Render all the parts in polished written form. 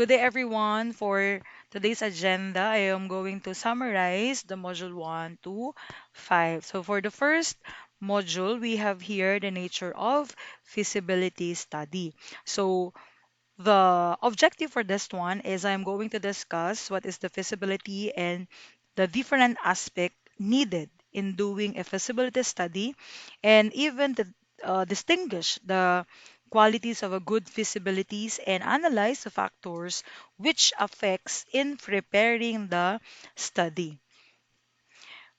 Good day, everyone. For today's agenda, I am going to summarize the module 1 to 5. So, for the first module, we have here the nature of feasibility study. So, the objective for this one is I'm going to discuss what is the feasibility and the different aspect needed in doing a feasibility study, and even to distinguish the qualities of a good feasibilities and analyze the factors which affects in preparing the study.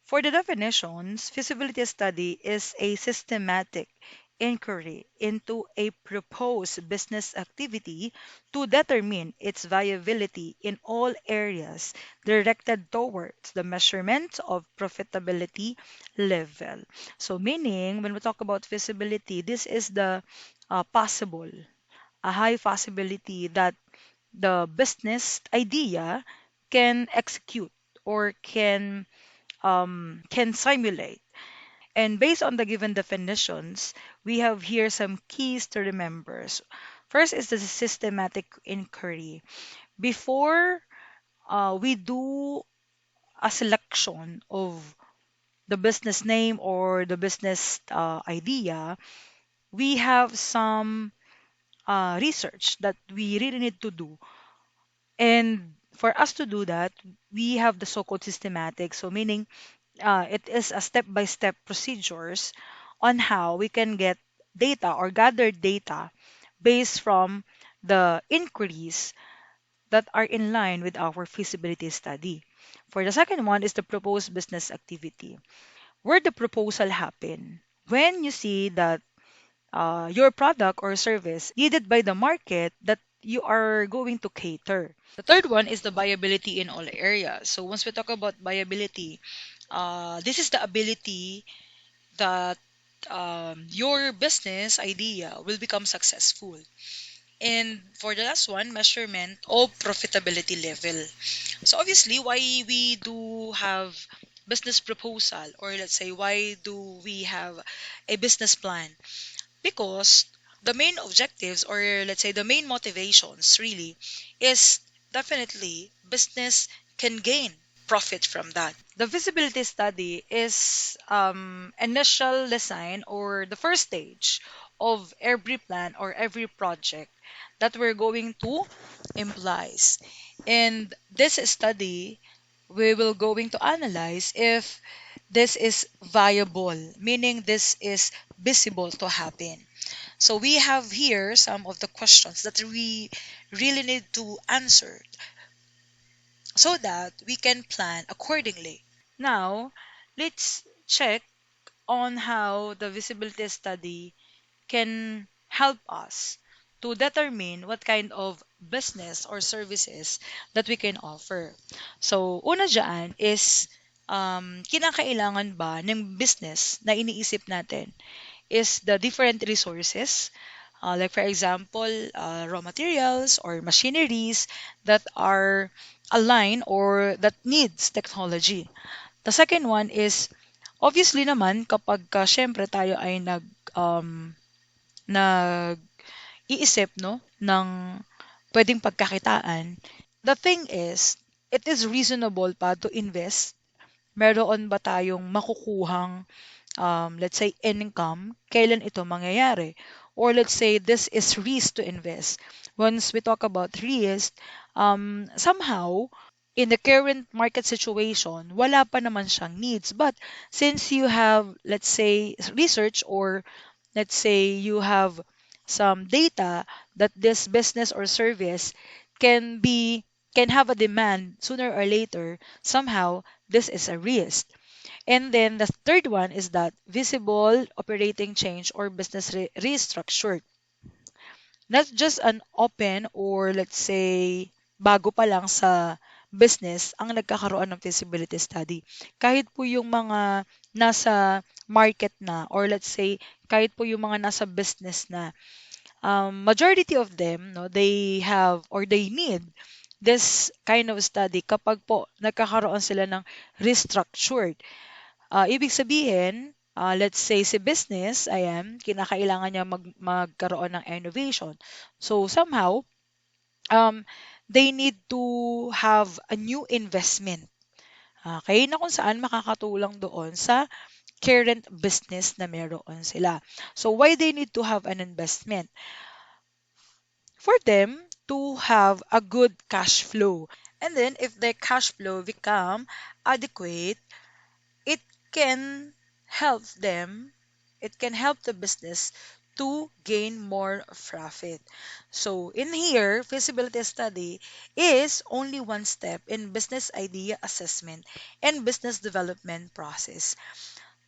For the definitions, feasibility study is a systematic inquiry into a proposed business activity to determine its viability in all areas directed towards the measurement of profitability level. So, meaning, when we talk about feasibility, this is the possible, a high possibility that the business idea can execute or can simulate. And based on the given definitions, we have here some keys to remember. First is the systematic inquiry. Before we do a selection of the business name or the business idea, we have some research that we really need to do. And for us to do that, we have the so-called systematic. So meaning it is a step-by-step procedures on how we can get data or gather data based from the inquiries that are in line with our feasibility study. For the second one is the proposed business activity. Where the proposal happen? When you see that your product or service needed by the market that you are going to cater. The third one is the viability in all areas. So once we talk about viability, this is the ability that your business idea will become successful. And for the last one, measurement of profitability level. So obviously, why we do have business proposal, or let's say why do we have a business plan? Because the main objectives, or let's say the main motivations really, is definitely business can gain profit from that. The feasibility study is initial design or the first stage of every plan or every project that we're going to implies. And this study, we will going to analyze if this is viable, meaning this is visible to happen. So we have here some of the questions that we really need to answer so that we can plan accordingly. Now, let's check on how the visibility study can help us to determine what kind of business or services that we can offer. So, una dyan is, kinakailangan ba ng business na iniisip natin is the different resources, like for example, raw materials or machineries that are aligned or that needs technology. The second one is, obviously naman, kapag syempre tayo ay nag-iisip, no, ng pwedeng pagkakitaan, the thing is, it is reasonable pa to invest. Meron ba tayong makukuhang, let's say, income, kailan ito mangyayari? Or let's say, this is risk to invest. Once we talk about risk, somehow, in the current market situation, wala pa naman siyang needs. But since you have, let's say, research or let's say you have some data that this business or service can be can have a demand sooner or later, somehow this is a risk. And then the third one is that visible operating change or business restructure. Not just an open or let's say bago pa lang sa business ang nagkakaroon ng feasibility study. Kahit po yung mga nasa market na or let's say kahit po yung mga nasa business na, majority of them, no, they have or they need this kind of study kapag po nagkakaroon sila ng restructured. Ibig sabihin, let's say si business, ayan, kinakailangan niya magkaroon ng innovation. So somehow, um, they need to have a new investment. Okay, na kung saan makakatulong doon sa current business na meron sila. So why they need to have an investment? For them to have a good cash flow. And then if their cash flow become adequate, it can help them, it can help the business to gain more profit. So in here, feasibility study is only one step in business idea assessment and business development process.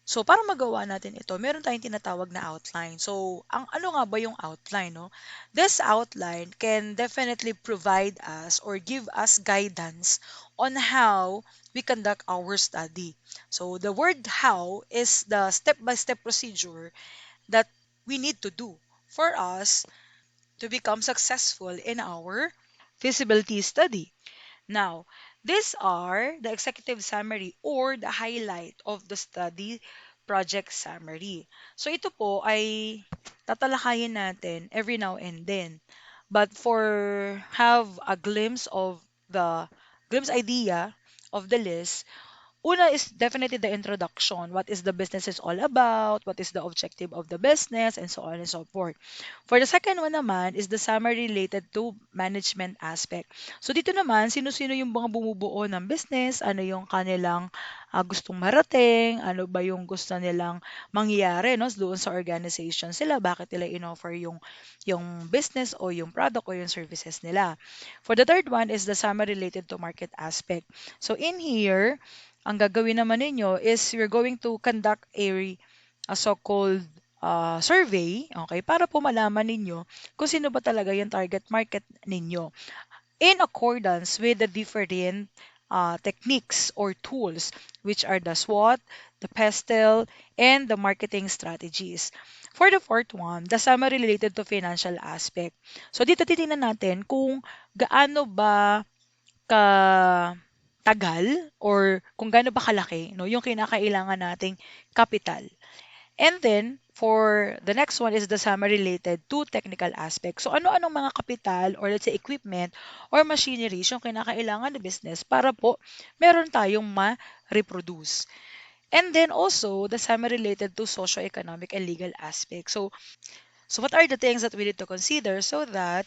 So, para magawa natin ito, meron tayong tinatawag na outline. So, ang ano nga ba yung outline, no? This outline can definitely provide us or give us guidance on how we conduct our study. So, the word how is the step-by-step procedure that we need to do for us to become successful in our feasibility study. Now, these are the executive summary or the highlight of the study project summary. So ito po ay tatalakayin natin every now and then. But for have a glimpse idea of the list, una is definitely the introduction. What is the business is all about? What is the objective of the business? And so on and so forth. For the second one naman is the summary related to management aspect. So dito naman, sino-sino yung mga bumubuo ng business, ano yung kanilang gustong marating, ano ba yung gusto nilang mangyari no, doon sa organization sila, bakit nila in-offer yung business o yung product o yung services nila. For the third one is the summary related to market aspect. So in here, ang gagawin naman ninyo is you're going to conduct a so-called survey, okay, para po malaman ninyo kung sino ba talaga yung target market ninyo in accordance with the different techniques or tools, which are the SWOT, the PESTEL, and the marketing strategies. For the fourth one, the summary related to financial aspect. So dito titingnan natin kung gaano ba ka tagal or kung gaano ba kalaki no, yung kinakailangan nating capital. And then, for the next one is the summary related to technical aspects. So, ano-anong mga kapital or let's say equipment or machineries yung kinakailangan ng business para po meron tayong ma-reproduce. And then also, the summary related to socio-economic and legal aspects. So what are the things that we need to consider so that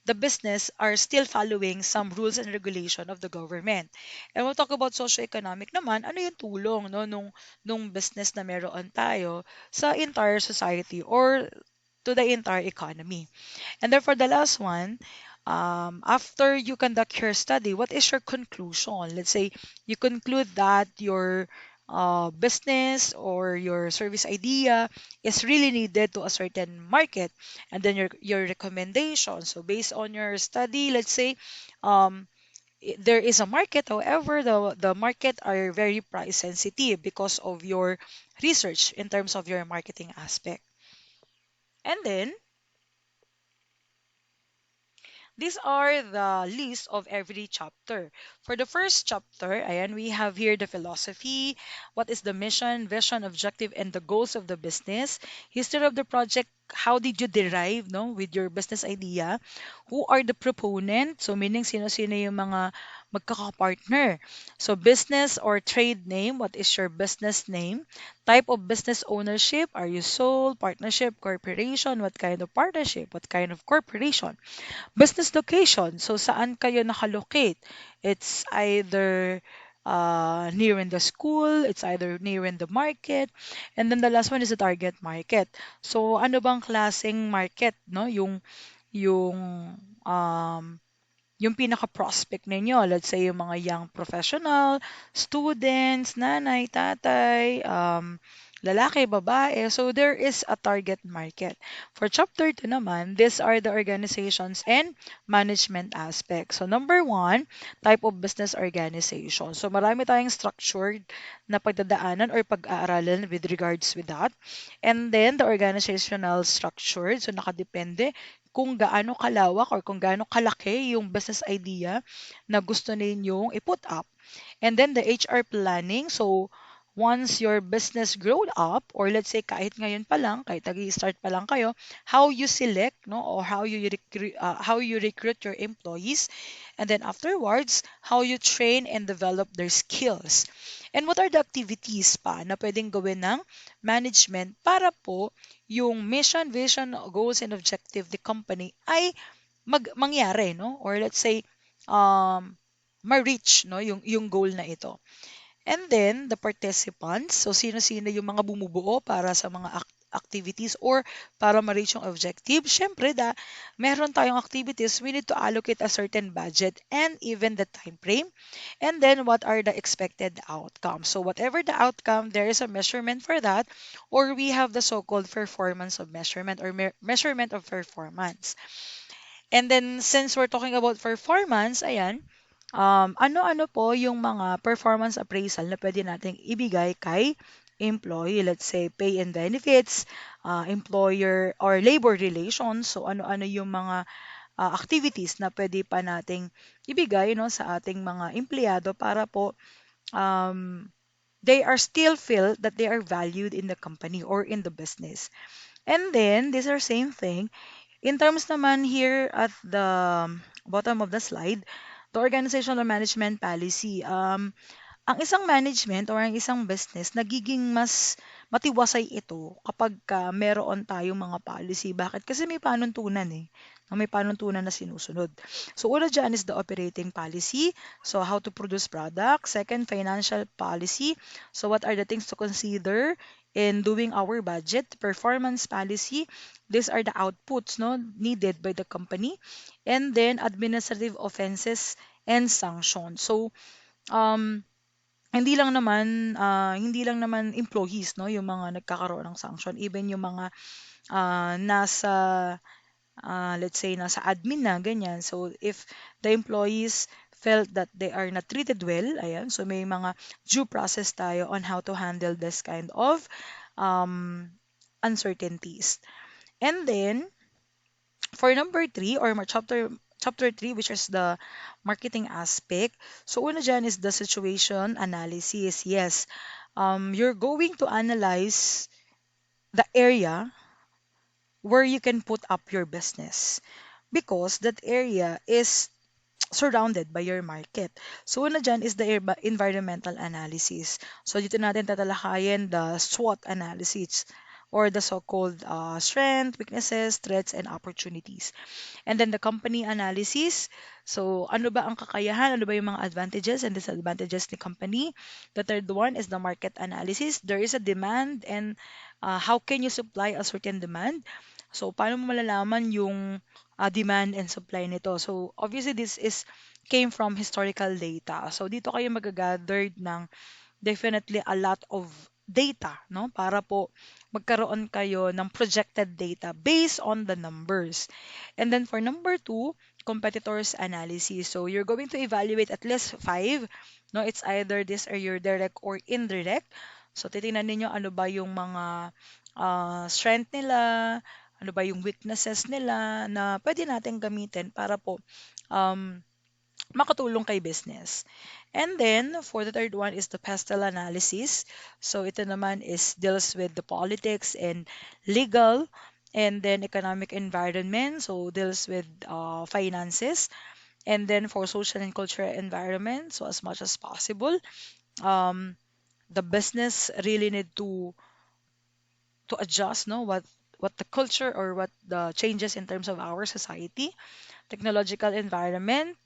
the business are still following some rules and regulation of the government. And we'll talk about socio-economic naman, ano yung tulong no, nung business na meron tayo sa entire society or to the entire economy. And therefore, the last one, after you conduct your study, what is your conclusion? Let's say you conclude that your business or your service idea is really needed to a certain market, and then your recommendation. So based on your study, let's say um, there is a market. However, the market are very price sensitive because of your research in terms of your marketing aspect. And then these are the list of every chapter. For the first chapter, ayan, we have here the philosophy, what is the mission, vision, objective, and the goals of the business, history of the project, how did you derive no, with your business idea, who are the proponent, so meaning sino-sino yung mga magkakapartner. So business or trade name, what is your business name, type of business ownership, are you sole, partnership, corporation, what kind of partnership, what kind of corporation. Business location. So, saan kayo nakalocate? It's either near in the school, it's either near in the market, and then the last one is the target market. So, ano bang klaseng market, no? Yung um, yung pinaka-prospect ninyo, let's say yung mga young professional, students, nanay, tatay, lalaki, babae. So there is a target market. For chapter 2 naman, these are the organizations and management aspects. So number one, type of business organization. So marami tayong structured na pagdadaanan or pag-aaralan with regards with that. And then the organizational structure. So nakadepende kung gaano kalawak or kung gaano kalaki yung business idea na gusto ninyong i-put up. And then the HR planning. So, once your business growed up, or let's say kahit ngayon pa lang, kahit nag-start pa lang kayo, how you select, no, or how you recruit your employees, and then afterwards, how you train and develop their skills. And what are the activities pa na pwedeng gawin ng management para po yung mission, vision, goals, and objective the company ay mangyari, no? Or let's say, ma-reach, no, yung goal na ito. And then, the participants, so sino-sino yung mga bumubuo para sa mga activities or para ma-reach yung objective. Syempre, meron tayong activities, we need to allocate a certain budget and even the time frame. And then, what are the expected outcomes? So, whatever the outcome, there is a measurement for that, or we have the so-called performance of measurement or measurement of performance. And then, since we're talking about performance, ayan, ano-ano po yung mga performance appraisal na pwede nating ibigay kay employee? Let's say, pay and benefits, employer or labor relations. So, ano-ano yung mga activities na pwede pa nating ibigay, no, sa ating mga empleyado para po um, they are still feel that they are valued in the company or in the business. And then, these are same thing. In terms naman here at the bottom of the slide, the organizational management policy. Ang isang management or ang isang business, nagiging mas matiwasay ito kapag meron tayong mga policy. Bakit? Kasi may panuntunan eh. May panuntunan na sinusunod. So, una dyan is the operating policy. So, how to produce products. Second, financial policy. So, what are the things to consider in doing our budget? Performance policy. These are the outputs, no, needed by the company. And then, administrative offenses and sanctions. So, um, hindi lang naman employees, no, yung mga nagkakaroon ng sanction, even yung mga nasa let's say nasa admin na ganyan. So if the employees felt that they are not treated well, ayan, so may mga due process tayo on how to handle this kind of um, uncertainties. And then for number three or chapter three, which is the marketing aspect. So una dyan is the situation analysis. Yes, you're going to analyze the area where you can put up your business because that area is surrounded by your market. So una dyan is the environmental analysis. So dito natin tatalakayin the SWOT analysis or the so-called strength, weaknesses, threats, and opportunities. And then the company analysis. So, ano ba ang kakayahan? Ano ba yung mga advantages and disadvantages ni company? The third one is the market analysis. There is a demand and how can you supply a certain demand? So, paano mo malalaman yung demand and supply nito? So, obviously, this is came from historical data. So, dito kayo magagather ng definitely a lot of data, no? Para po magkaroon kayo ng projected data based on the numbers. And then for number two, competitors analysis. So you're going to evaluate at least five, no? It's either this or your direct or indirect. So titingnan ninyo ano ba yung mga strength nila, ano ba yung weaknesses nila na pwede natin gamitin para po um, makatulong kay business. And then, for the third one is the pestle analysis. So, ito naman is deals with the politics and legal and then economic environment. So, deals with finances. And then for social and cultural environment, so as much as possible, um, the business really need to adjust, no, what the culture or what the changes in terms of our society, technological environment.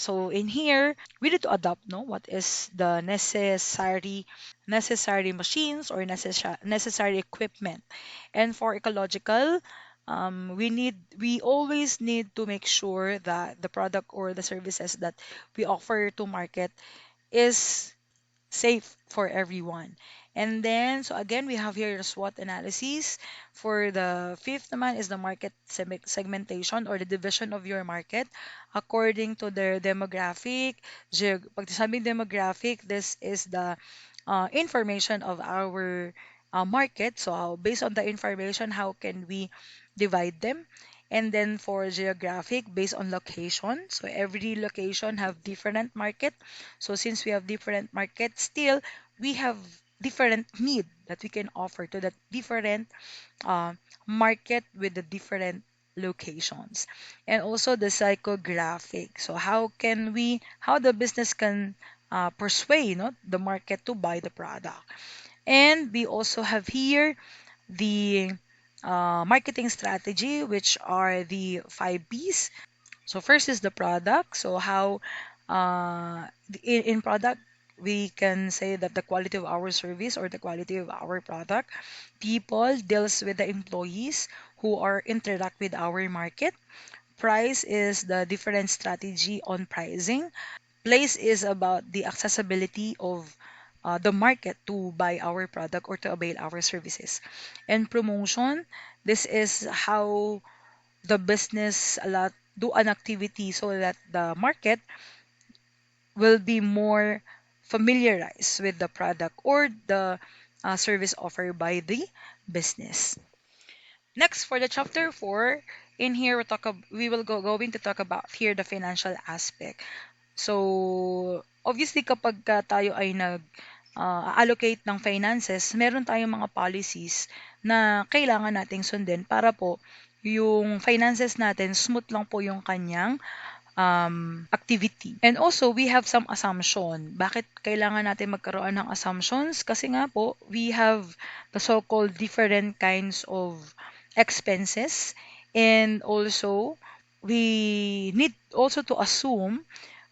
So in here, we need to adopt, no, what is the necessary machines or necessary equipment. And for ecological, we always need to make sure that the product or the services that we offer to market is safe for everyone. And then, so again, we have here the SWOT analysis. For the fifth naman is the market segmentation or the division of your market according to their demographic. Pag sabing demographic, this is the information of our market. So, based on the information, how can we divide them? And then for geographic, based on location. So every location have different market. So since we have different market, still we have different need that we can offer to that different uh, market with the different locations. And also the psychographic. So how the business can persuade, no, the market to buy the product. And we also have here the marketing strategy, which are the 5 Ps. So first is the product. So how in product we can say that the quality of our service or the quality of our product. People deals with the employees who are interact with our market. Price is the different strategy on pricing. Place is about the accessibility of the market to buy our product or to avail our services. And promotion, this is how the business a lot do an activity so that the market will be more familiarized with the product or the service offered by the business. Next, for the chapter 4, in here we will going to talk about here the financial aspect. So, obviously kapag tayo ay allocate ng finances, meron tayong mga policies na kailangan nating sundin para po yung finances natin smooth lang po yung kanyang activity. And also, we have some assumption. Bakit kailangan natin magkaroon ng assumptions? Kasi nga po, we have the so-called different kinds of expenses. And also, we need also to assume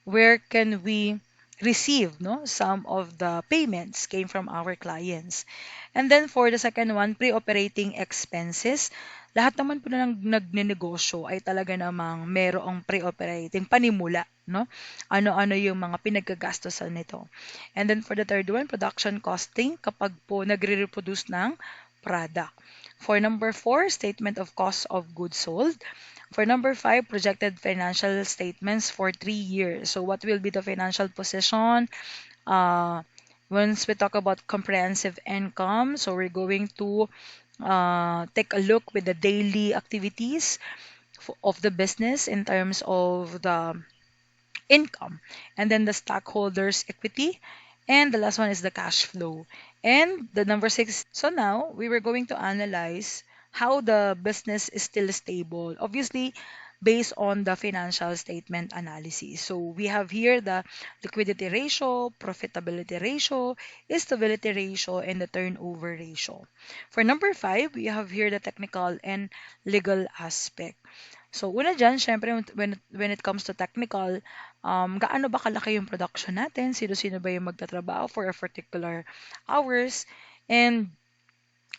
where can we receive, no, some of the payments came from our clients. And then for the second one, pre-operating expenses. Lahat naman po na nagnenegosyo ay talaga namang merong pre-operating panimula, no? Ano-ano yung mga pinagkagastosan nito. And then for the third one, production costing kapag po nagre-reproduce ng product. For number 4, statement of cost of goods sold. For number 5, projected financial statements for 3 years. So what will be the financial position? Uh, Once we talk about comprehensive income, so we're going to take a look with the daily activities of the business in terms of the income, and then the stockholders' equity, and the last one is the cash flow. And the number 6, so now we were going to analyze how the business is still stable. Obviously, based on the financial statement analysis. So we have here the liquidity ratio, profitability ratio, stability ratio, and the turnover ratio. For number 5, we have here the technical and legal aspect. So, una dyan, syempre, when it comes to technical, gaano ba kalaki yung production natin? Sino-sino ba yung magtatrabaho for a particular hours? And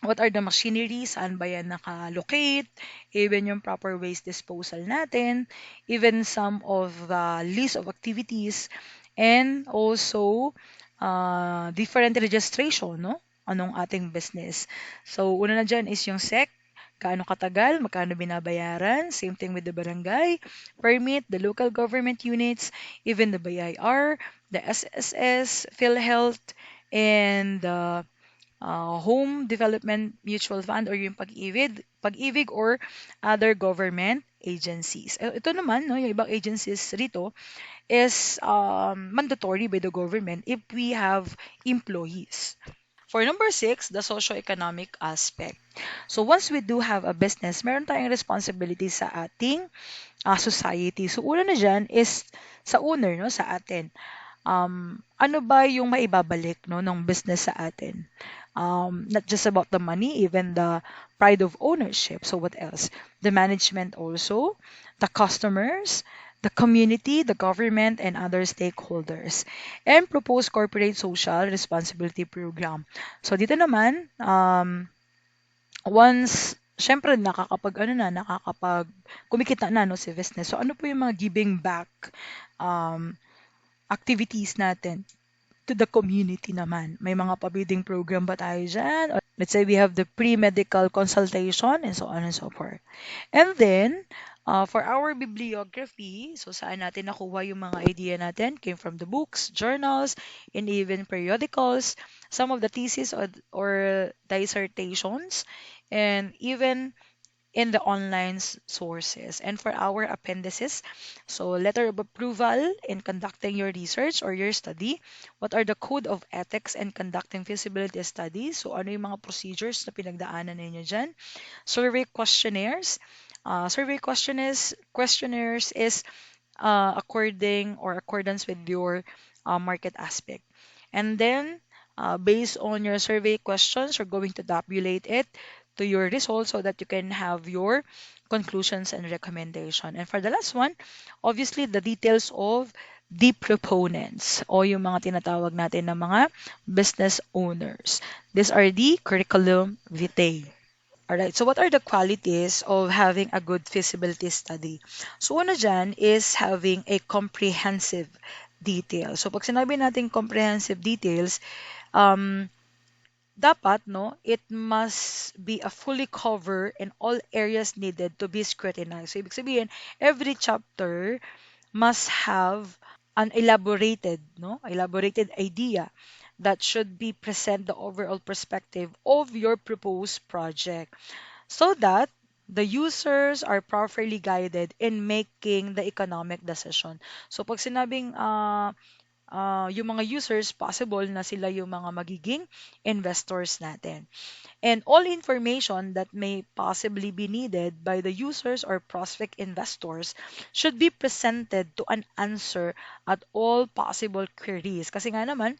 what are the machinery? Saan ba yan naka-locate? Even yung proper waste disposal natin. Even some of the list of activities. And also, different registration, no? Anong ating business. So, una na dyan is yung SEC, gaano katagal, magkano binabayaran, same thing with the barangay, permit, the local government units, even the BIR, the SSS, PhilHealth, and the Home Development Mutual Fund or yung pag-ibig or other government agencies. Ito naman, no, yung ibang agencies rito is mandatory by the government if we have employees. For number 6, the socio-economic aspect. So once we do have a business, meron tayong responsibility sa ating society. So una na dyan is sa owner, no, sa atin. Ano ba yung maibabalik, no, ng business sa atin? Not just about the money, even the pride of ownership. So what else? The management also, the customers, the community, the government, and other stakeholders. And propose corporate social responsibility program. So dito naman, once syempre nakakapag kumikita na, no, si business. So ano po yung mga giving back um, activities natin to the community naman? May mga pabiding program ba tayo dyan? Or let's say we have the pre-medical consultation and so on and so forth. And then, for our bibliography, so saan natin nakuha yung mga idea natin? Came from the books, journals, and even periodicals, some of the thesis or dissertations, and even in the online sources. And for our appendices, so letter of approval in conducting your research or your study, what are the code of ethics in conducting feasibility studies? So ano yung mga procedures na pinagdaanan ninyo dyan? Survey questionnaires. Survey questionnaires is according or accordance with your market aspect. And then, based on your survey questions, you're going to tabulate it to your results so that you can have your conclusions and recommendation. And for the last one, obviously, the details of the proponents o yung mga tinatawag natin na mga business owners. These are the curriculum vitae. All right. So what are the qualities of having a good feasibility study? So una dyan is having a comprehensive detail. So pag sinabi natin comprehensive details, um, dapat, no, it must be a fully cover in all areas needed to be scrutinized. So ibig sabihin, every chapter must have an elaborated idea that should be present the overall perspective of your proposed project so that the users are properly guided in making the economic decision. So pag sinabing yung mga users, possible na sila yung mga magiging investors natin. And all information that may possibly be needed by the users or prospect investors should be presented to an answer at all possible queries. Kasi nga naman,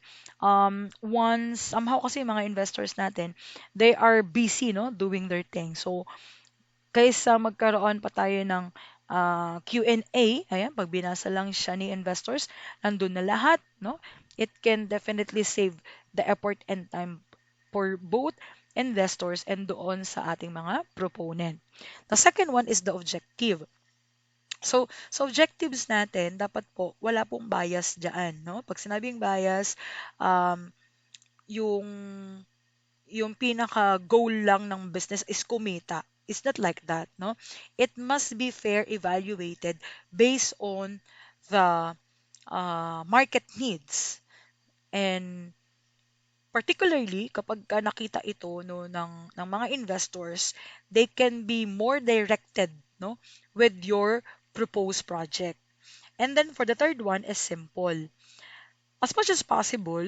once, somehow kasi mga investors natin, they are busy, no, doing their thing. So, kaysa magkaroon pa tayo ng Q&A, ayan, pag binasa lang siya ni investors, nandun na lahat, no? It can definitely save the effort and time for both investors and doon sa ating mga proponent. The second one is the objective. So, sa objectives natin, dapat po, wala pong bias dyan, no? Pag sinabing bias, um, yung yung pinaka-goal lang ng business is kumita. It's not like that, no? It must be fair evaluated based on the market needs. And particularly, kapag ka nakita ito no, ng mga investors, they can be more directed no, with your proposed project. And then for the third one is simple as much as possible,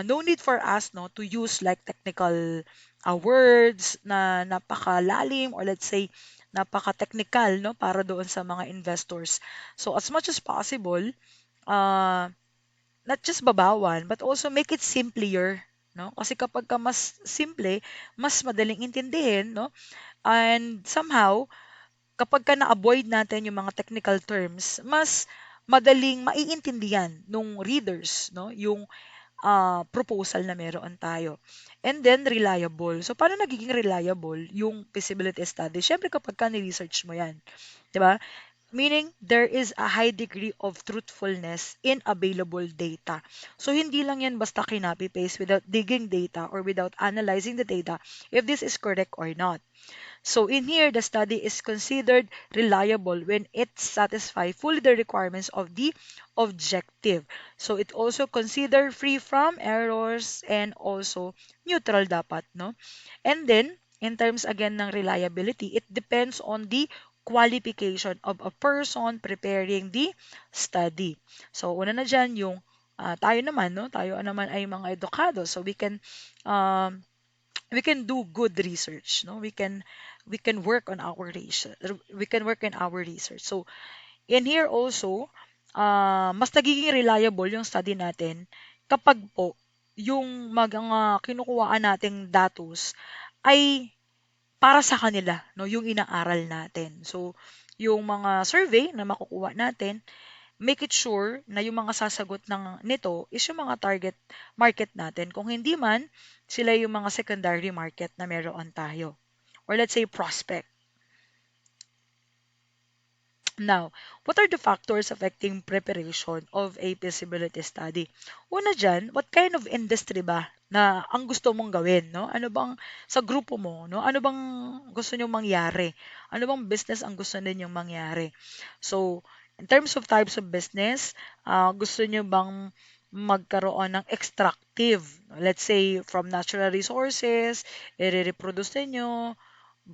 no need for us no to use like technical words na napakalalim or let's say napaka-technical no para doon sa mga investors. So as much as possible, uh, not just babawan but also make it simpler, no? Kasi kapag ka mas simple, mas madaling intindihin, no? And somehow kapag ka na-avoid natin yung mga technical terms, mas madaling maiintindihan nung readers, no? Yung proposal na meron tayo. And then, reliable. So, paano nagiging reliable yung feasibility study? Siyempre, kapag ka ni-research mo yan, di ba? Meaning, there is a high degree of truthfulness in available data. So, hindi lang yan basta kinapi-paste without digging data or without analyzing the data if this is correct or not. So in here, the study is considered reliable when it satisfies fully the requirements of the objective. So it also consider free from errors and also neutral dapat, no? And then, in terms again ng reliability, it depends on the qualification of a person preparing the study. So una na dyan yung tayo naman, no? Tayo naman ay mga edukado. So um, we can do good research, no? We can work on our research. We can work in our research. So in here also, mas nagiging reliable yung study natin kapag po yung mga kinukuhaan nating datos ay para sa kanila, no? Yung inaaral natin. So yung mga survey na makukuha natin, make it sure na yung mga sasagot nito is yung mga target market natin. Kung hindi man, sila yung mga secondary market na meron tayo. Or let's say prospect. Now, what are the factors affecting preparation of a feasibility study? Una dyan, what kind of industry ba na ang gusto mong gawin, no? Ano bang sa grupo mo, no? Ano bang gusto niyo mangyari? Ano bang business ang gusto ninyong mangyari? So, in terms of types of business, gusto niyo bang magkaroon ng extractive, let's say from natural resources, i-reproduce niyo,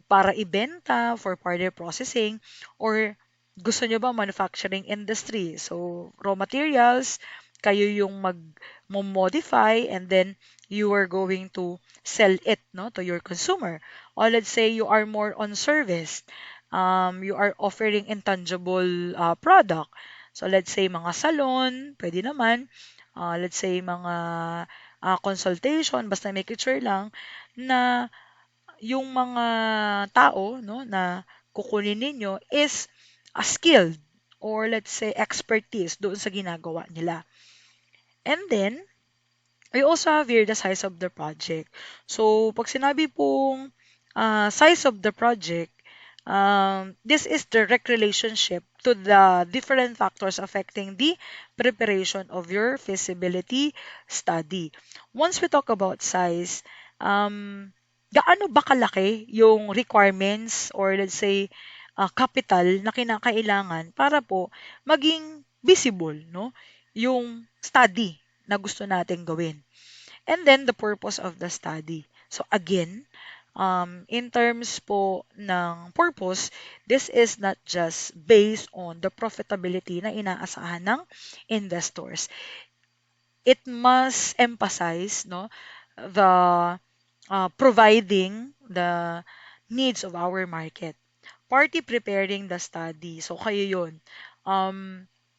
para ibenta for further processing, or gusto nyo ba manufacturing industry? So, raw materials, kayo yung mag-modify and then you are going to sell it, no, to your consumer. Or let's say you are more on service. You are offering intangible product. So, let's say mga salon, pwede naman. Let's say mga consultation, basta make it sure lang na yung mga tao, no, na kukunin ninyo is a skilled or let's say expertise doon sa ginagawa nila. And then, we also have here the size of the project. So, pag sinabi pong size of the project, this is direct relationship to the different factors affecting the preparation of your feasibility study. Once we talk about size, gaano ba kalaki yung requirements or let's say capital na kinakailangan para po maging visible, no, yung study na gusto nating gawin. And then the purpose of the study. So again, in terms po ng purpose, this is not just based on the profitability na inaasahan ng investors. It must emphasize, no, the providing the needs of our market. Party preparing the study. So kayo yun.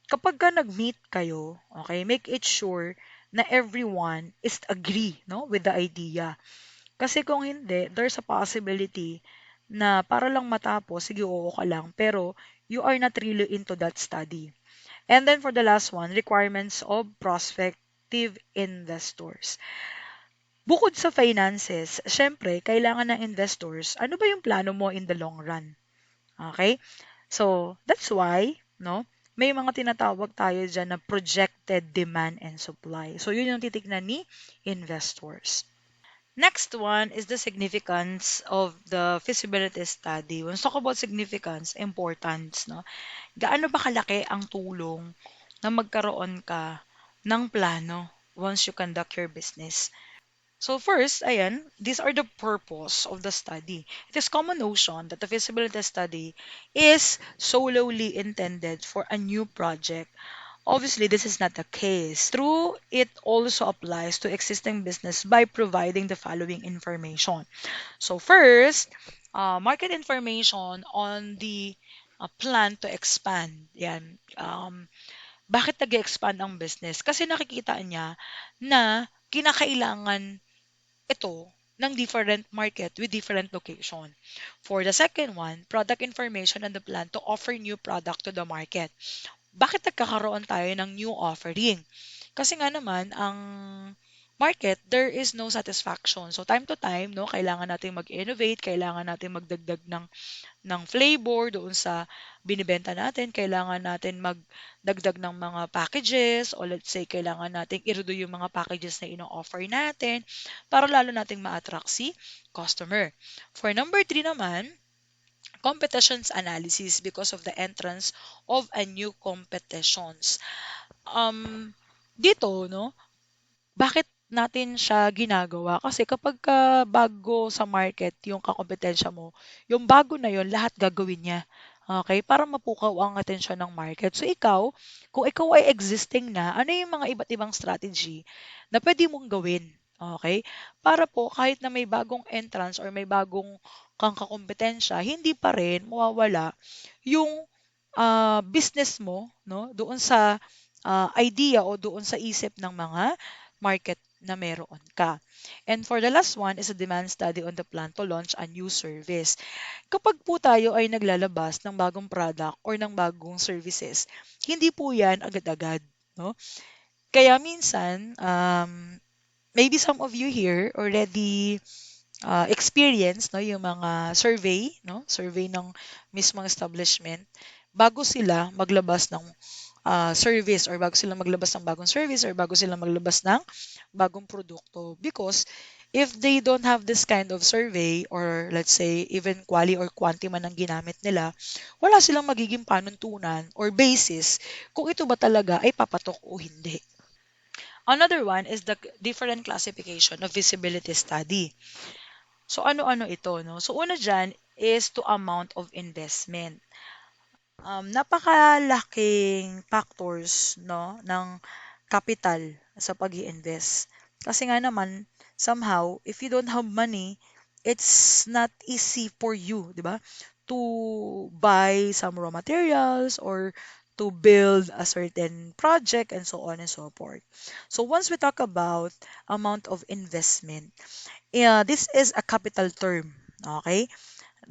Kapag ka nag-meet kayo, okay, make it sure na everyone is agree, no, with the idea. Kasi kung hindi, there's a possibility na para lang matapos, sige, oo ka lang, pero you are not really into that study. And then for the last one, requirements of prospective investors. Bukod sa finances, syempre, kailangan ng investors, ano ba yung plano mo in the long run? Okay? So, that's why, no, may mga tinatawag tayo dyan na projected demand and supply. So, yun yung titignan ni investors. Next one is the significance of the feasibility study. When we talk about significance, importance, no? Gaano ba kalaki ang tulong na magkaroon ka ng plano once you conduct your business? So first, ayan, these are the purpose of the study. It is common notion that the feasibility study is solely intended for a new project. Obviously, this is not the case. True, it also applies to existing business by providing the following information. So first, market information on the plan to expand. Yan. Bakit nag-expand ang business? Kasi nakikita niya na kinakailangan ito ng different market with different location. For the second one, product information and the plan to offer new product to the market. Bakit nagkakaroon tayo ng new offering? Kasi nga naman, ang market, there is no satisfaction. So, time to time, no, kailangan natin mag-innovate, kailangan natin magdagdag ng flavor doon sa binibenta natin, kailangan natin magdagdag ng mga packages, o let's say, kailangan natin i-redo yung mga packages na ino-offer natin para lalo nating ma-attract si customer. For number 3 naman, competitions analysis because of the entrance of a new competitions. Dito, no, bakit natin siya ginagawa? Kasi kapag ka bago sa market yung kakompetensya mo, yung bago na yun, lahat gagawin niya. Okay? Para mapukaw ang atensyon ng market. So ikaw, kung ikaw ay existing na, ano yung mga iba't ibang strategy na pwede mong gawin? Okay? Para po kahit na may bagong entrance or may bagong kang kakompetensya, hindi pa rin mawawala yung business mo, no, doon sa idea o doon sa isip ng mga market na meron ka. And for the last one is a demand study on the plan to launch a new service. Kapag po tayo ay naglalabas ng bagong product or ng bagong services, hindi po yan agad-agad, no? Kaya minsan, maybe some of you here already experience, no, yung mga survey, no, survey ng mismong establishment bago sila maglabas ng service or bago sila maglabas ng bagong service or bago sila maglabas ng bagong produkto. Because if they don't have this kind of survey or let's say even quali or quanti man ang ginamit nila, wala silang magiging panuntunan or basis kung ito ba talaga ay papatok o hindi. Another one is the different classification of visibility study. So ano-ano ito, no? So una dyan is to amount of investment. Napakalaking factors no ng capital sa pag-i-invest. Kasi nga naman somehow if you don't have money, it's not easy for you, 'di ba? To buy some raw materials or to build a certain project and so on and so forth. So once we talk about amount of investment, yeah, this is a capital term, okay?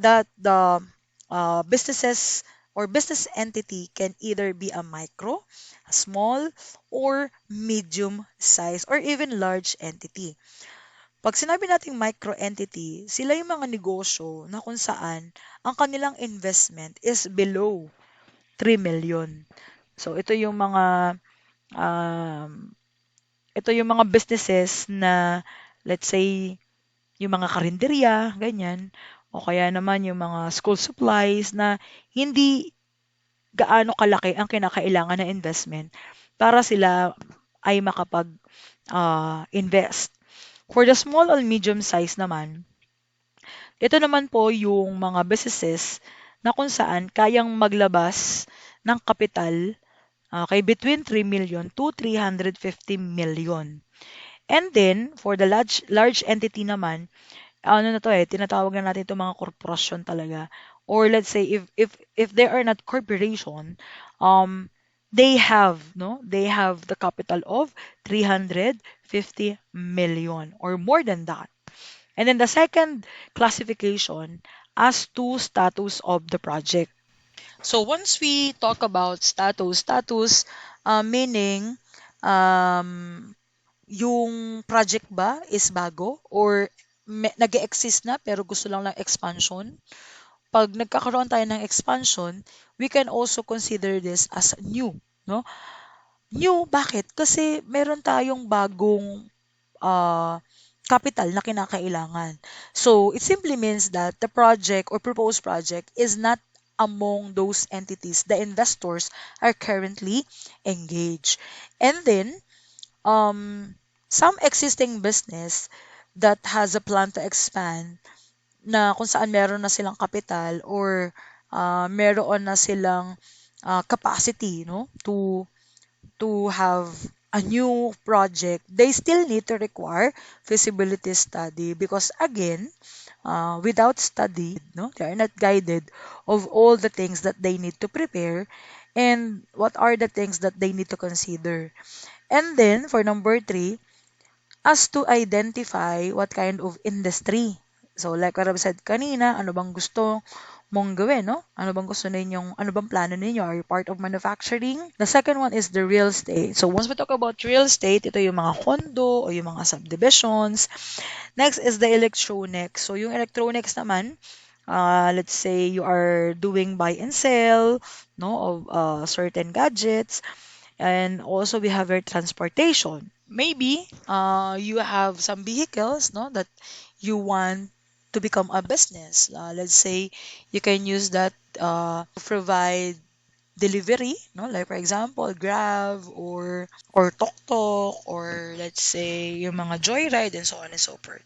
That the businesses or business entity can either be a micro, a small, or medium size, or even large entity. Pag sinabi nating micro entity, sila yung mga negosyo na kung saan ang kanilang investment is below 3 million. So um, ito yung mga businesses na let's say yung mga karinderya, ganyan. O kaya naman yung mga school supplies na hindi gaano kalaki ang kinakailangan na investment para sila ay invest. For the small or medium size naman, ito naman po yung mga businesses na kung saan kayang maglabas ng kapital kay between 3 million to 350 million. And then, for the large entity naman, ano na 'to, tinatawag na natin itong mga korporasyon talaga. Or let's say if they are not corporation, they have the capital of 350 million or more than that. And then the second classification as to status of the project. So once we talk about status, meaning um, yung project ba is bago or nag-exist na pero gusto lang ng expansion? Pag nagkakaroon tayo ng expansion, we can also consider this as new, no? New, bakit? Kasi meron tayong bagong uh, capital na kinakailangan. So, it simply means that the project or proposed project is not among those entities the investors are currently engaged. And then, um, some existing business that has a plan to expand na kung saan meron na silang kapital or meron na silang capacity no to have a new project, they still need to require feasibility study because again, without study, no, they are not guided of all the things that they need to prepare and what are the things that they need to consider. And then for number three, as to identify what kind of industry. So like what I've said kanina, ano bang gusto mong gawin, no? Ano bang plano ninyo? Are you part of manufacturing? The second one is the real estate. So once we talk about real estate, ito yung mga condo o yung mga subdivisions. Next is the electronics. So yung electronics naman, let's say you are doing buy and sell, no, of certain gadgets. And also we have our transportation. Maybe you have some vehicles no that you want to become a business. Let's say you can use that to provide delivery, no? Like for example, Grab or Tok or let's say yung mga Joyride and so on and so forth.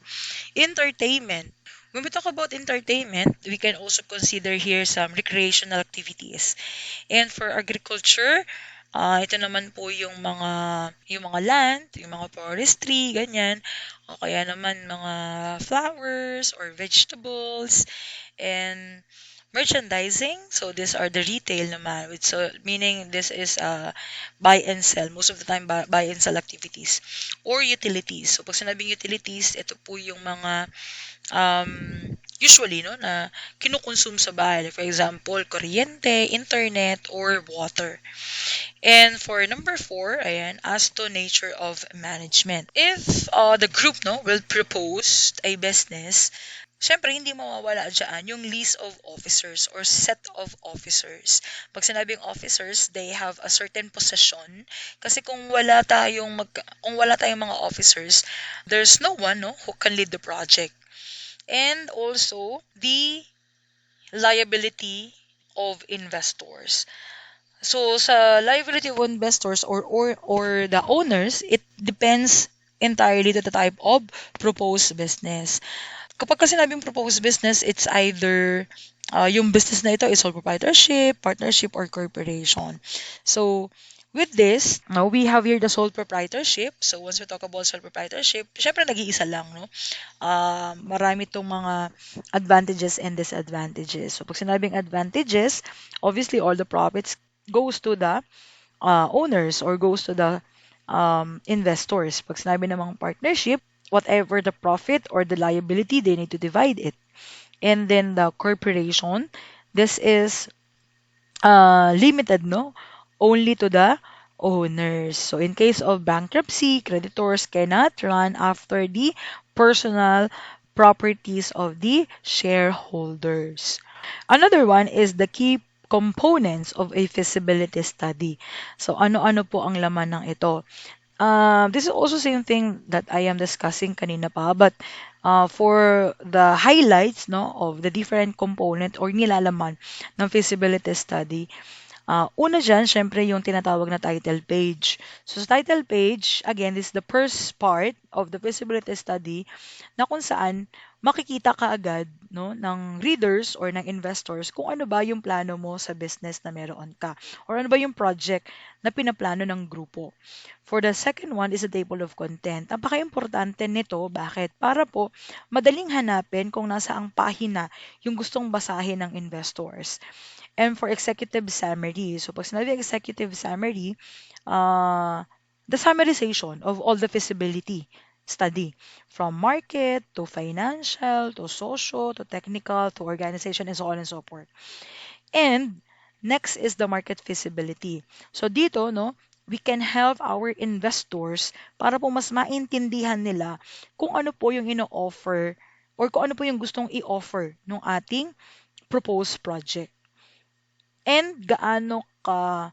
Entertainment. When we talk about entertainment, we can also consider here some recreational activities. And for agriculture, ito naman po yung mga land, yung mga forestry, ganyan. O kaya naman mga flowers or vegetables and merchandising. So these are the retail naman. So meaning this is buy and sell. Most of the time buy and sell activities or utilities. So pag sinabing utilities, ito po yung mga um, usually no na kinukonsume sa bahay. Like, for example, kuryente, internet, or water. And for number four, ayan, as to nature of management. If the group no will propose a business, syempre hindi mawawala dyan yung list of officers or set of officers. Pag sinabing officers, they have a certain position. Kasi kung wala tayong mga officers, there's no one no who can lead the project. And also the liability of investors. So sa liability of investors or the owners, it depends entirely to the type of proposed business. Kapag kasi sinabing proposed business, it's either yung business na ito is sole proprietorship, partnership, or corporation. So, with this, we have here the sole proprietorship. So, once we talk about sole proprietorship, syempre nag-iisa lang, no? Marami itong mga advantages and disadvantages. So, pag sinabing advantages, obviously all the profits goes to the owners or goes to the investors. Pag sinabi namang partnership, whatever the profit or the liability, they need to divide it. And then the corporation, this is limited, no? Only to the owners. So in case of bankruptcy, creditors cannot run after the personal properties of the shareholders. Another one is the key components of a feasibility study. So ano-ano po ang laman ng ito? This is also same thing that I am discussing kanina pa, but for the highlights no of the different component or nilalaman ng feasibility study, una dyan, syempre yung tinatawag na title page. So sa title page, again, this is the first part of the feasibility study na kung saan makikita ka agad no, ng readers or ng investors kung ano ba yung plano mo sa business na meron ka or ano ba yung project na pinaplano ng grupo. For the second one is a table of content. Napaka-importante nito. Bakit? Para po madaling hanapin kung nasa ang pahina yung gustong basahin ng investors. And for executive summary, so pag sinabi executive summary, the summarization of all the feasibility study from market to financial to socio to technical to organization and so on and so forth. And next is the market feasibility. So dito, no, we can help our investors para po mas maintindihan nila kung ano po yung ino-offer or kung ano po yung gustong i-offer ng ating proposed project. And gaano ka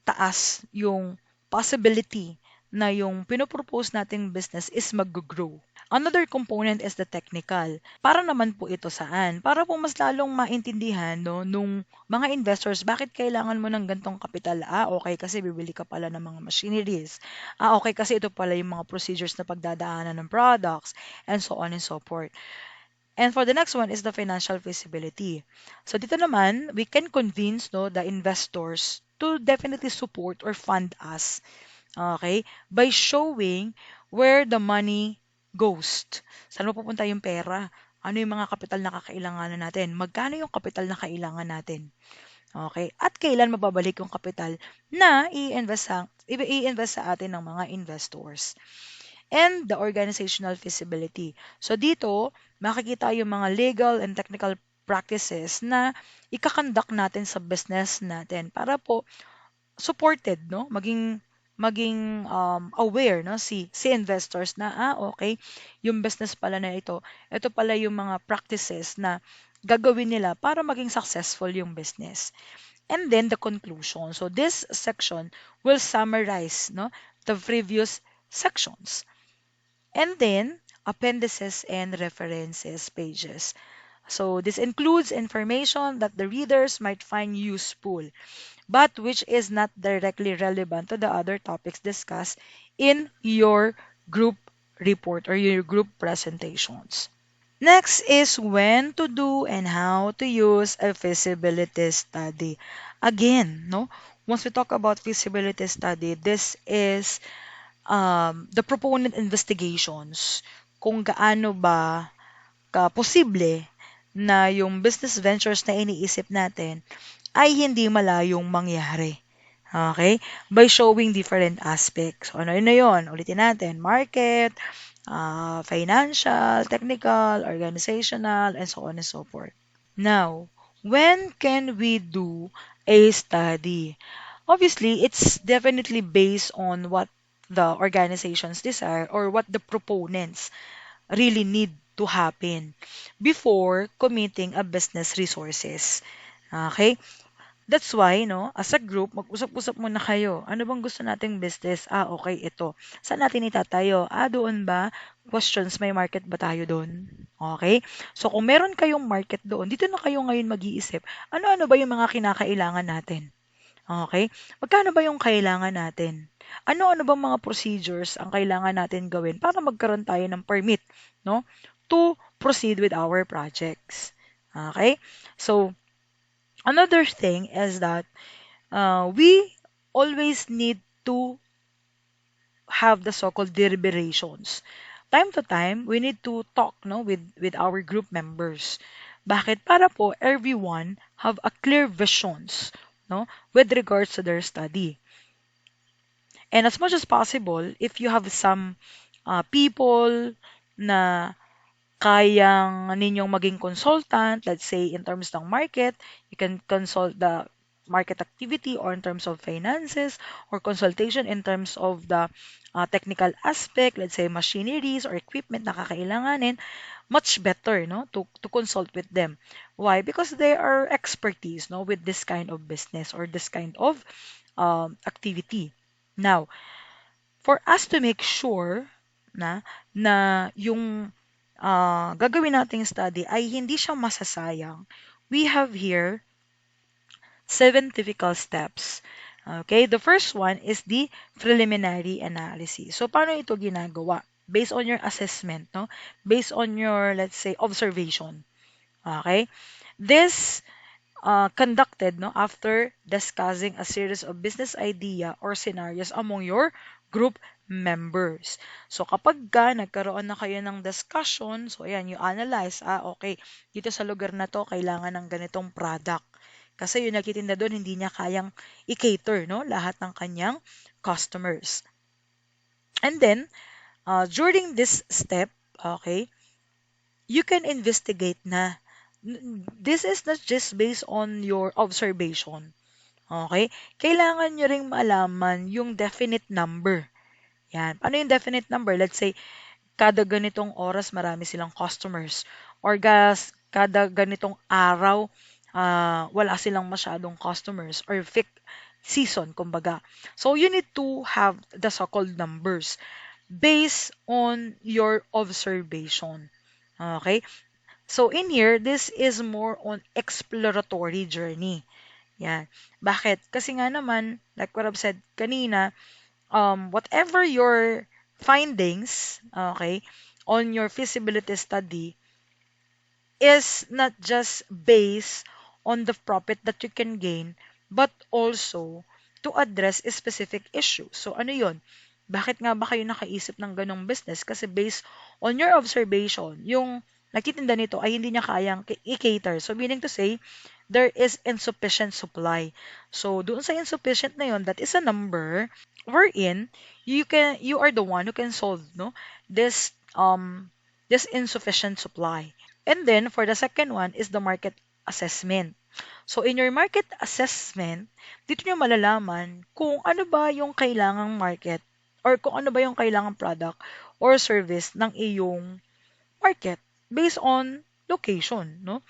taas yung possibility na yung pinopropose nating business is mag-grow. Another component is the technical. Para naman po ito saan? Para po mas lalong maintindihan no, nung mga investors bakit kailangan mo ng gantong kapital. Okay kasi bibili ka pala ng mga machineries. Okay kasi ito pala yung mga procedures na pagdadaanan ng products and so on and so forth. And for the next one is the financial feasibility. So dito naman, we can convince no, the investors to definitely support or fund us, okay, by showing where the money goes. Saan mapupunta yung pera? Ano yung mga kapital na kakailanganan natin? Magkano yung kapital na kailangan natin? Okay? At kailan mababalik yung kapital na i-invest sa atin ng mga investors? And the organizational feasibility. So dito, makikita yung mga legal and technical practices na ikakandak natin sa business natin para po supported, no? Maging aware, no? Si investors na, okay, yung business pala na ito pala yung mga practices na gagawin nila para maging successful yung business. And then the conclusion. So this section will summarize, no, the previous sections. And then, appendices and references pages. So, this includes information that the readers might find useful, but which is not directly relevant to the other topics discussed in your group report or your group presentations. Next is when to do and how to use a feasibility study. Again, no? Once we talk about feasibility study, this is the proponent investigations kung gaano ba ka-posible na yung business ventures na iniisip natin ay hindi malayong mangyari. Okay? By showing different aspects. So, ano yun na yun? Ulitin natin. Market, financial, technical, organizational, and so on and so forth. Now, when can we do a study? Obviously, it's definitely based on what the organizations desire or what the proponents really need to happen before committing a business resources. Okay? That's why, no, as a group, mag-usap-usap muna kayo. Ano bang gusto nating business? Okay, ito. Saan natin itatayo? Doon ba? Questions, may market ba tayo doon? Okay? So, kung meron kayong market doon, dito na kayo ngayon mag-iisip, ano-ano ba yung mga kinakailangan natin? Okay? Magkano ba yung kailangan natin? Ano-ano bang mga procedures ang kailangan natin gawin para magkaroon tayo ng permit, no? To proceed with our projects. Okay? So, another thing is that we always need to have the so-called deliberations. Time to time, we need to talk no with our group members. Bakit? Para po everyone have a clear visions no with regards to their study. And as much as possible, if you have some people na kayang ninyong maging consultant, let's say in terms ng market, you can consult the market activity or in terms of finances or consultation in terms of the technical aspect, let's say machineries or equipment na kakailanganin, much better no to consult with them. Why? Because they are expertise no with this kind of business or this kind of activity. Now, for us to make sure na na yung gagawin nating study ay hindi siya masasayang, we have here seven typical steps. Okay, the first one is the preliminary analysis. So, paano ito ginagawa? Based on your assessment, no? Based on your, let's say, observation. Okay? This conducted no after discussing a series of business idea or scenarios among your group members. So kapag nagkaroon na kayo ng discussion, so ayan, you analyze, okay, dito sa lugar na to kailangan ng ganitong product. Kasi yung nagtitinda doon hindi niya kayang i-cater no lahat ng kanyang customers. And then during this step, okay, you can investigate na this is not just based on your observation. Okay? Kailangan nyo ring malaman yung definite number. Yan. Ano yung definite number? Let's say, kada ganitong oras marami silang customers. Or kada ganitong araw, wala silang masyadong customers. Or season, kumbaga. So, you need to have the so-called numbers based on your observation. Okay? So in here, this is more on exploratory journey. Yan. Bakit? Kasi nga naman, like what I've said kanina, whatever your findings, okay, on your feasibility study is not just based on the profit that you can gain, but also to address a specific issue. So ano yon? Bakit nga ba kayo nakaisip ng ganong business? Kasi based on your observation, yung nagtitinda nito ay hindi niya kayang i-cater. So meaning to say, there is insufficient supply. So doon sa insufficient na yon, that is a number wherein you are the one who can solve no this insufficient supply. And then for the second one is the market assessment. So in your market assessment, dito nyo malalaman kung ano ba yung kailangang market or kung ano ba yung kailangang product or service ng iyong market based on location, no?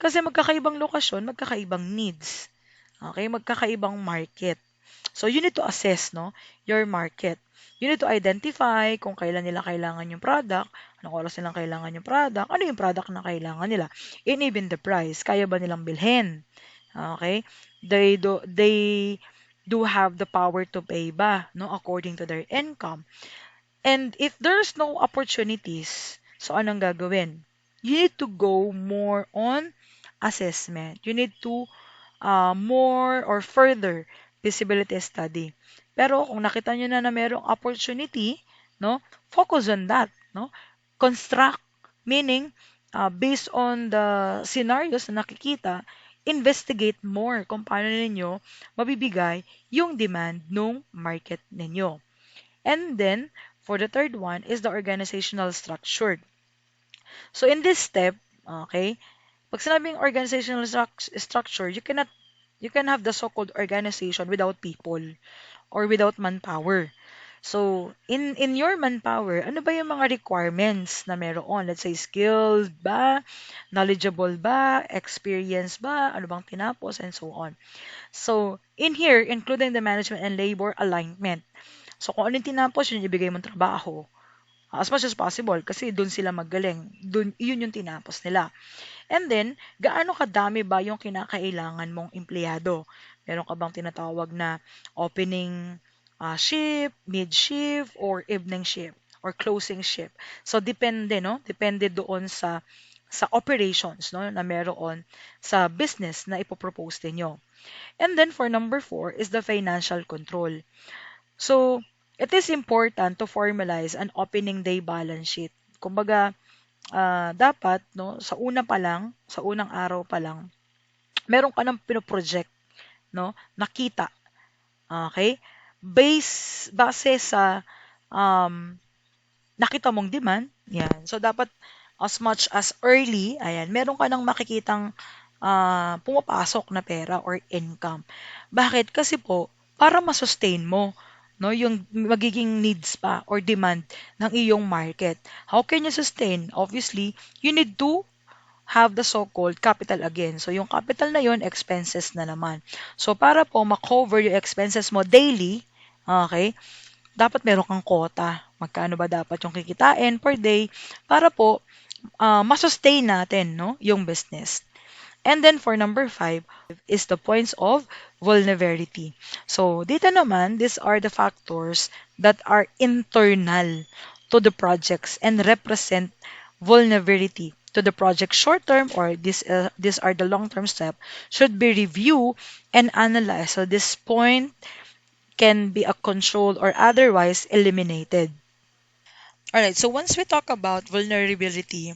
Kasi magkakaibang lokasyon, magkakaibang needs. Okay, magkakaibang market. So you need to assess no your market. You need to identify kung kailan nila kailangan yung product, anong oras nilang kailangan yung product, ano yung product na kailangan nila, and even the price, kaya ba nilang bilhin. Okay? They do have the power to pay ba no according to their income. And if there's no opportunities, so anong gagawin? You need to go more on assessment. You need to more or further feasibility study. Pero kung nakita nyo na merong opportunity, no, focus on that, no? Construct, meaning based on the scenarios na nakikita, investigate more kung paano ninyo mabibigay yung demand ng market ninyo. And then, for the third one is the organizational structure. So in this step, okay, pag sinabing organizational structure, you can have the so-called organization without people or without manpower. So, in your manpower, ano ba yung mga requirements na meron? Let's say, skilled ba? Knowledgeable ba? Experience ba? Ano bang tinapos? And so on. So, in here, including the management and labor alignment. So, kung ano yung tinapos, yun yung ibigay mong trabaho. As much as possible, kasi dun sila magaling. Yun yung tinapos nila. And then, gaano kadami ba yung kinakailangan mong empleyado? Meron ka bang tinatawag na opening shift, mid-shift, or evening shift? or closing ship. So depende, no? Depende doon sa operations, no, na meron sa business na ipopropose ninyo. And then for number four is the financial control. So it is important to formalize an opening day balance sheet. Kumbaga, dapat, no, sa una pa lang, sa unang araw pa lang, meron ka ng pinoproject, no, nakita. Okay? Base sa um, nakita mong demand, yan. So, dapat as much as early, ayan, meron ka nang makikitang pumapasok na pera or income. Bakit? Kasi po, para ma-sustain mo, no, yung magiging needs pa or demand ng iyong market. How can you sustain? Obviously, you need to have the so-called capital again. So, yung capital na yon expenses na naman. So, para po ma-cover yung expenses mo daily, okay, dapat meron kang quota. Magkano ba dapat yung kikitain per day para po masustain natin, no, yung business. And then for number five is the points of vulnerability. So dito naman, these are the factors that are internal to the projects and represent vulnerability to the project short term or these are the long term step should be reviewed and analyzed. So this point can be a control or otherwise eliminated. Alright, so once we talk about vulnerability,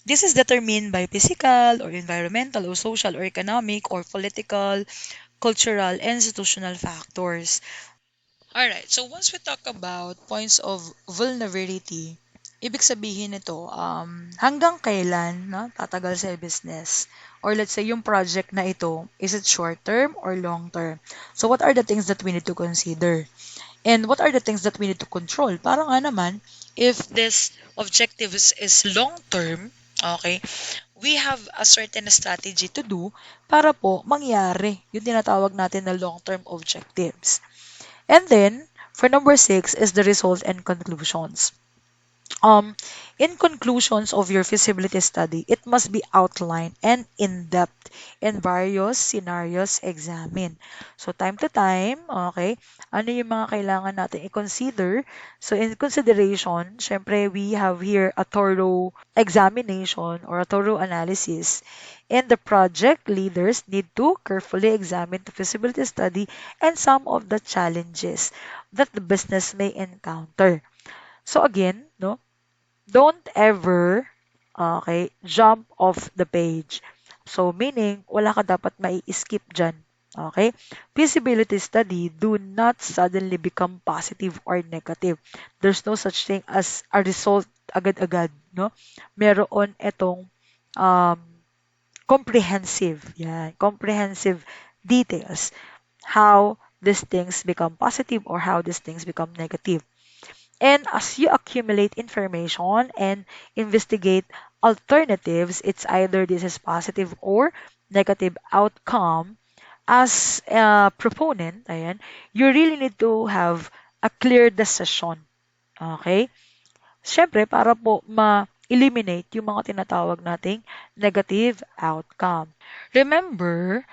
this is determined by physical or environmental or social or economic or political, cultural, and institutional factors. Alright, so once we talk about points of vulnerability, ibig sabihin nito, hanggang kailan, no, tatagal sa business? Or let's say yung project na ito, is it short term or long term? So what are the things that we need to consider? And what are the things that we need to control? Para nga naman, if this objective is long term, okay, we have a certain strategy to do para po mangyari yung tinatawag natin na long-term objectives. And then, for number six is the result and conclusions. Um, in conclusions of your feasibility study, it must be outlined and in-depth in various scenarios examined. So, time to time, okay, ano yung mga kailangan natin i-consider? So, in consideration, syempre, we have here a thorough examination or a thorough analysis. And the project leaders need to carefully examine the feasibility study and some of the challenges that the business may encounter. So again, no, don't ever, okay, jump off the page. So, meaning, wala ka dapat mai-skip dyan. Okay? Feasibility study do not suddenly become positive or negative. There's no such thing as a result agad-agad, no? Meron itong um, comprehensive, yeah, comprehensive details how these things become positive or how these things become negative. And as you accumulate information and investigate alternatives, it's either this is positive or negative outcome. As a proponent, ayan, you really need to have a clear decision. Okay? Siyempre, para po ma-eliminate yung mga tinatawag nating negative outcome. Remember,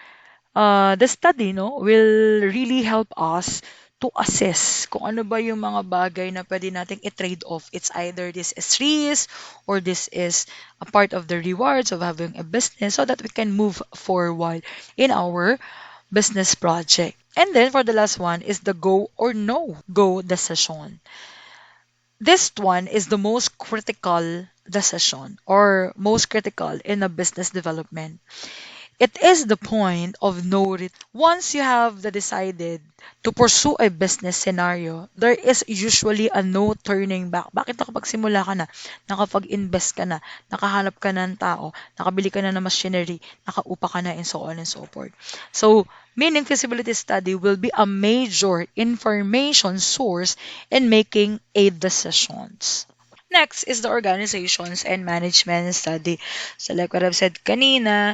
the study, no, will really help us to assess kung ano ba yung mga bagay na pwede nating i-trade off. It's either this is risk or this is a part of the rewards of having a business so that we can move forward in our business project. And then for the last one is the go or no go decision. This one is the most critical decision or most critical in a business development. It is the point of no return. Once you have decided to pursue a business scenario, there is usually a no turning back. Bakit nakapagsimula ka na, nakapag-invest ka na, nakahanap ka ng tao, nakabili ka na ng machinery, nakaupa ka na, and so on and so forth. So, meaning feasibility study will be a major information source in making a decisions. Next is the organizations and management study. So like what I've said kanina,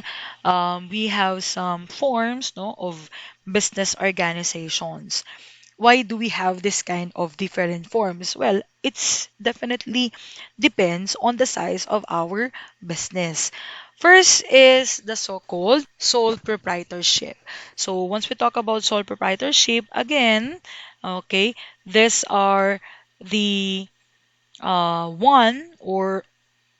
we have some forms, no, of business organizations. Why do we have this kind of different forms? Well, it's definitely depends on the size of our business. First is the so-called sole proprietorship. So once we talk about sole proprietorship, again, okay, these are the one or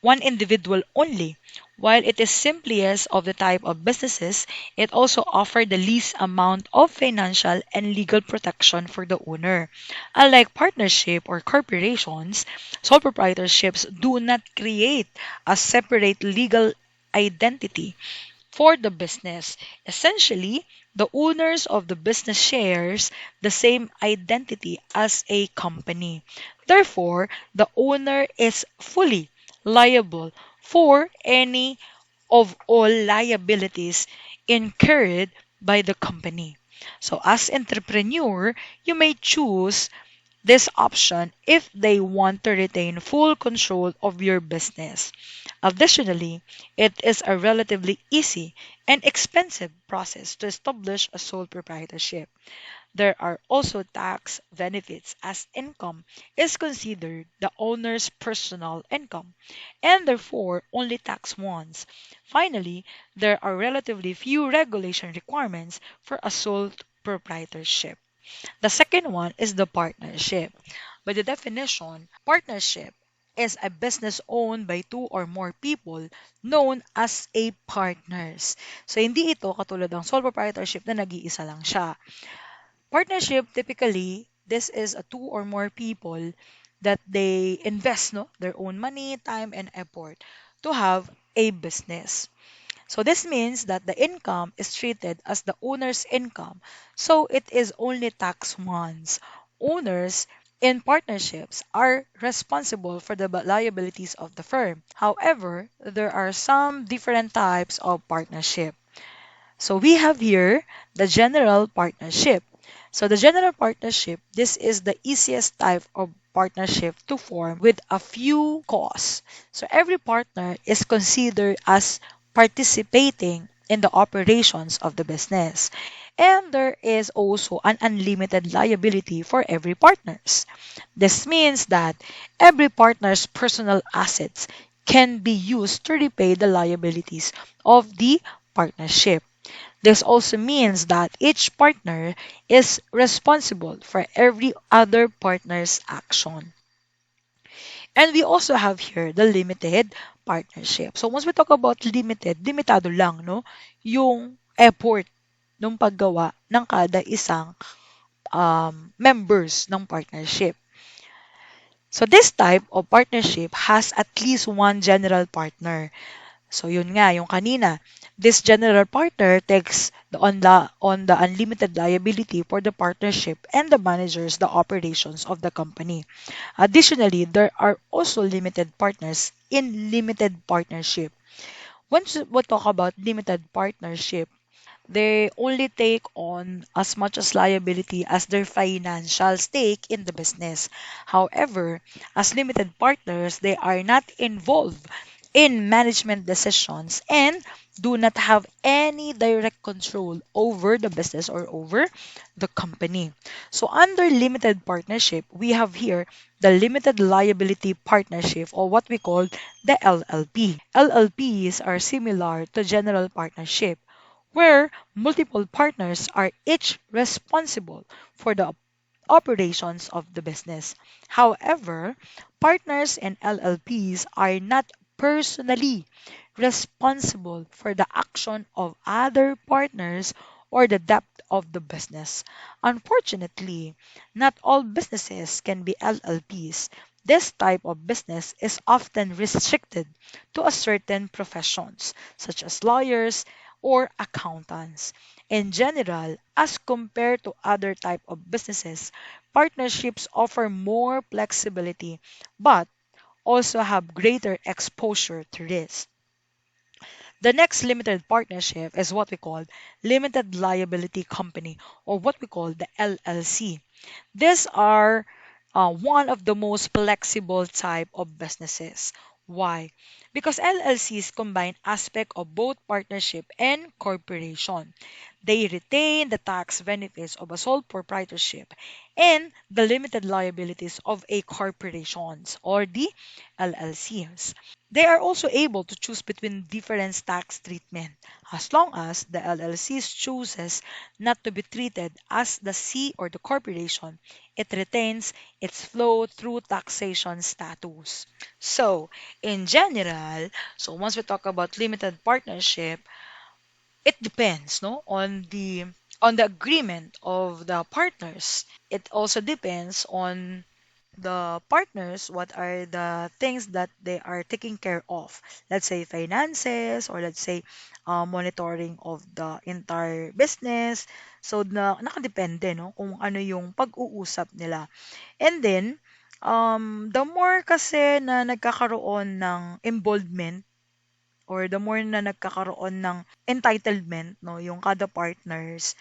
one individual only. While it is simplest of the type of businesses, it also offers the least amount of financial and legal protection for the owner. Unlike partnership or corporations, sole proprietorships do not create a separate legal identity for the business. Essentially, the owners of the business shares the same identity as a company. Therefore, the owner is fully liable for any of all liabilities incurred by the company. So as entrepreneur, you may choose this option if they want to retain full control of your business. Additionally, it is a relatively easy and expensive process to establish a sole proprietorship. There are also tax benefits as income is considered the owner's personal income and therefore only taxed once. Finally, there are relatively few regulation requirements for a sole proprietorship. The second one is the partnership. By the definition, partnership is a business owned by two or more people known as a partners. So, hindi ito katulad ng sole proprietorship na nag-iisa lang siya. Partnership, typically, this is a two or more people that they invest no, their own money, time, and effort to have a business. So this means that the income is treated as the owner's income. So it is only taxed once. Owners in partnerships are responsible for the liabilities of the firm. However, there are some different types of partnership. So we have here the general partnership. So the general partnership, this is the easiest type of partnership to form with a few costs. So every partner is considered as participating in the operations of the business. And there is also an unlimited liability for every partners. This means that every partner's personal assets can be used to repay the liabilities of the partnership. This also means that each partner is responsible for every other partner's action. And we also have here the limited partnership. So once we talk about limited, limitado lang, no? Yung effort ng paggawa ng kada isang members ng partnership. So this type of partnership has at least one general partner. So yun nga, yung kanina, this general partner takes on the unlimited liability for the partnership and the managers the operations of the company. Additionally, there are also limited partners in limited partnership. Once we talk about limited partnership, they only take on as much as liability as their financial stake in the business. However, as limited partners, they are not involved in management decisions and do not have any direct control over the business or over the company. So, under limited partnership, we have here the limited liability partnership or what we call the LLP. LLPs are similar to general partnership where multiple partners are each responsible for the operations of the business. However, partners and LLPs are not personally responsible for the action of other partners or the debt of the business. Unfortunately, not all businesses can be LLPs. This type of business is often restricted to a certain professions, such as lawyers or accountants. In general, as compared to other type of businesses, partnerships offer more flexibility but also have greater exposure to risk. The next limited partnership is what we call limited liability company or what we call the LLC. These are one of the most flexible type of businesses. Why? Because LLCs combine aspect of both partnership and corporation. They retain the tax benefits of a sole proprietorship and the limited liabilities of a corporations or the LLCs. They are also able to choose between different tax treatment as long as the LLC chooses not to be treated as the C or the corporation. It retains its flow through taxation status. So, in general, so once we talk about limited partnership, it depends, no, on the agreement of the partners. It also depends on the partners what are the things that they are taking care of. Let's say finances, or let's say monitoring of the entire business. So nakadepende, no, kung ano yung pag-uusap nila. And then the more kasi na nagkakaroon ng involvement, or the more na nagkakaroon ng entitlement, no, yung kada partners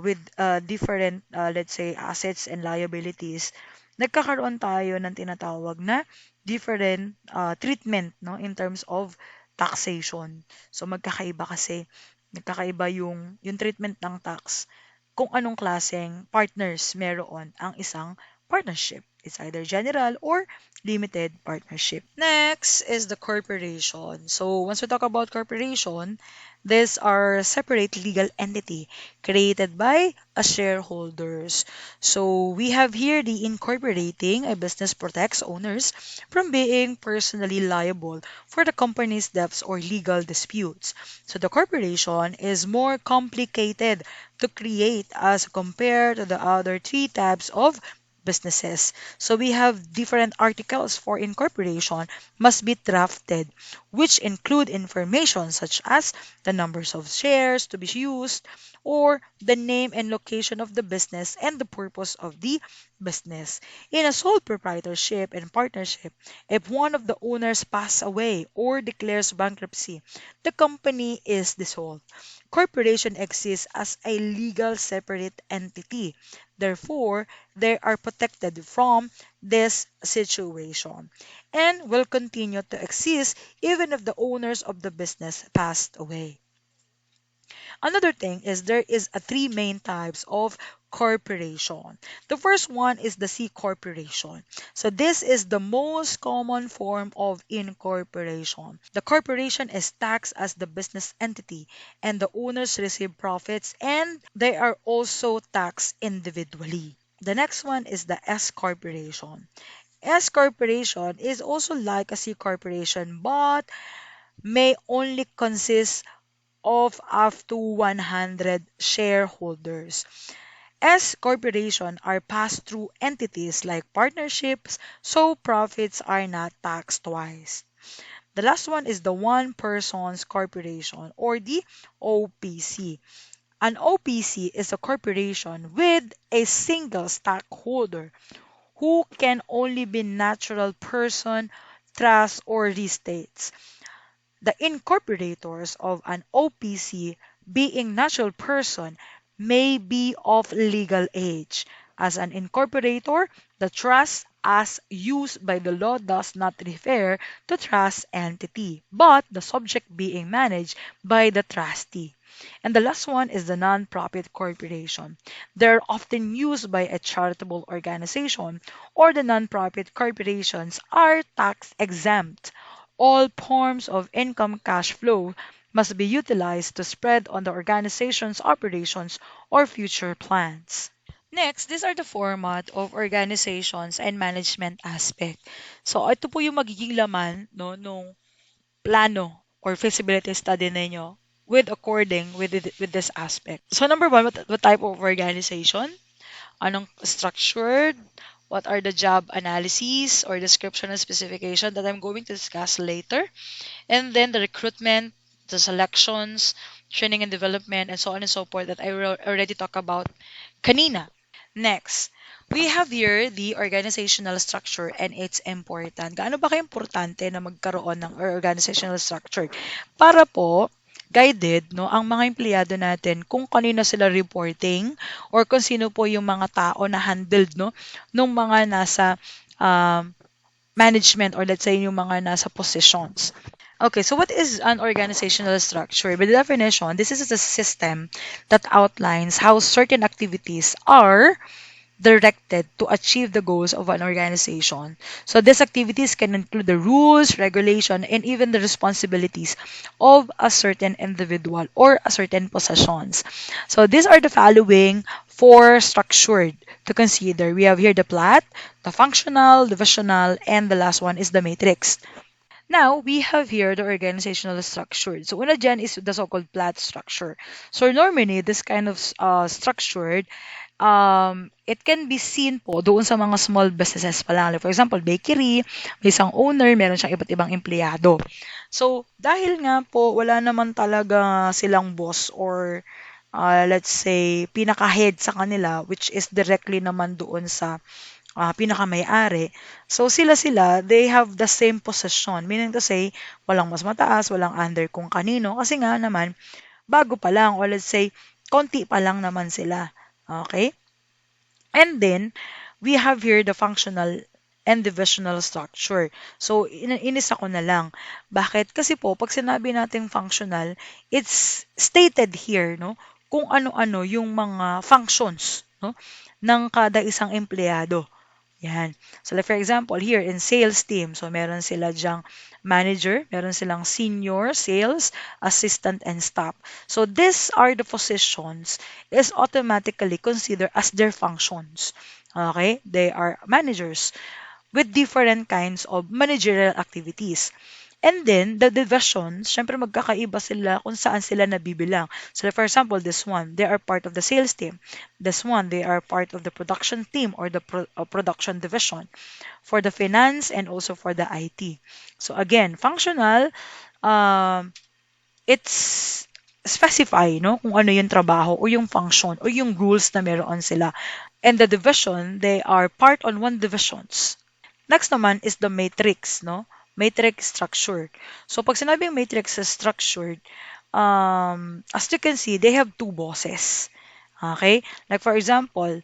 with different, let's say, assets and liabilities, nagkakaroon tayo ng tinatawag na different treatment, no, in terms of taxation. So magkakaiba kasi, nagkakaiba yung treatment ng tax kung anong klaseng partners meron ang isang partnership. It's either general or limited partnership. Next is the corporation. So once we talk about corporation, these are separate legal entity created by a shareholders. So we have here the incorporating a business protects owners from being personally liable for the company's debts or legal disputes. So the corporation is more complicated to create as compared to the other three types of businesses. So we have different articles for incorporation must be drafted, which include information such as the numbers of shares to be used, or the name and location of the business and the purpose of the business. In a sole proprietorship and partnership, if one of the owners pass away or declares bankruptcy, the company is dissolved. Corporation exists as a legal separate entity. Therefore, they are protected from this situation and will continue to exist even if the owners of the business passed away. Another thing is there is a three main types of corporation. The first one is the C corporation. So this is the most common form of incorporation. The corporation is taxed as the business entity and the owners receive profits and they are also taxed individually. The next one is the S corporation. S corporation is also like a C corporation but may only consist of up to 100 shareholders. S corporation are pass-through entities like partnerships, so profits are not taxed twice. The last one is the one person's corporation or the OPC. An OPC is a corporation with a single stockholder who can only be natural person, trust, or estates. The incorporators of an OPC, being natural person, may be of legal age. As an incorporator, the trust as used by the law does not refer to trust entity, but the subject being managed by the trustee. And the last one is the non-profit corporation. They're often used by a charitable organization, or the non-profit corporations are tax exempt. All forms of income cash flow must be utilized to spread on the organization's operations or future plans. Next, these are the format of organizations and management aspect. So, ito po yung magiging laman, no, nung plano or feasibility study ninyo with this aspect. So, number one, what type of organization? Anong structured? What are the job analyses or description and specification that I'm going to discuss later? And then the recruitment, the selections, training and development, and so on and so forth that I already talked about kanina. Next, we have here the organizational structure and its important. Gaano ba ka-importante na magkaroon ng organizational structure? Para po, guided, no, ang mga empleyado natin kung kanino sila reporting or kung sino po yung mga tao na handled, no, nung mga nasa management, or let's say yung mga nasa positions. Okay, so what is an organizational structure? By the definition, this is a system that outlines how certain activities are directed to achieve the goals of an organization. So these activities can include the rules, regulation, and even the responsibilities of a certain individual or a certain possessions. So these are the following four structured to consider. We have here the plat, the functional, divisional, and the last one is the matrix. Now, we have here the organizational structure. So, una dyan is the so-called plat structure. So, normally, this kind of structured, it can be seen po doon sa mga small businesses pa lang. Like, for example, bakery, may isang owner, meron siyang iba't ibang empleyado. So, dahil nga po, wala naman talaga silang boss or let's say, pinaka-head sa kanila, which is directly naman doon sa pinakamay-ari. So sila-sila, they have the same position. Meaning to say, walang mas mataas, walang under kung kanino. Kasi nga naman, bago pa lang, or let's say, konti pa lang naman sila. Okay? And then, we have here the functional and divisional structure. So, inisa ko na lang. Bakit? Kasi po, pag sinabi natin functional, it's stated here, no? Kung ano-ano yung mga functions, no? Ng kada isang empleyado. Yan. So like for example, here in sales team, so meron sila diyang manager, meron silang senior, sales, assistant, and staff. So these are the positions is automatically considered as their functions. Okay? They are managers with different kinds of managerial activities. And then, the divisions, syempre magkakaiba sila kung saan sila nabibilang. So, for example, this one, they are part of the sales team. This one, they are part of the production team or the production division for the finance and also for the IT. So, again, functional, um, it's specify, no, kung ano yung trabaho o yung function o yung rules na meron sila. And the division, they are part on one divisions. Next naman is the matrix, no? Matrix structure. So, pag sinabing matrix is structured, as you can see, they have two bosses. Okay? Like for example,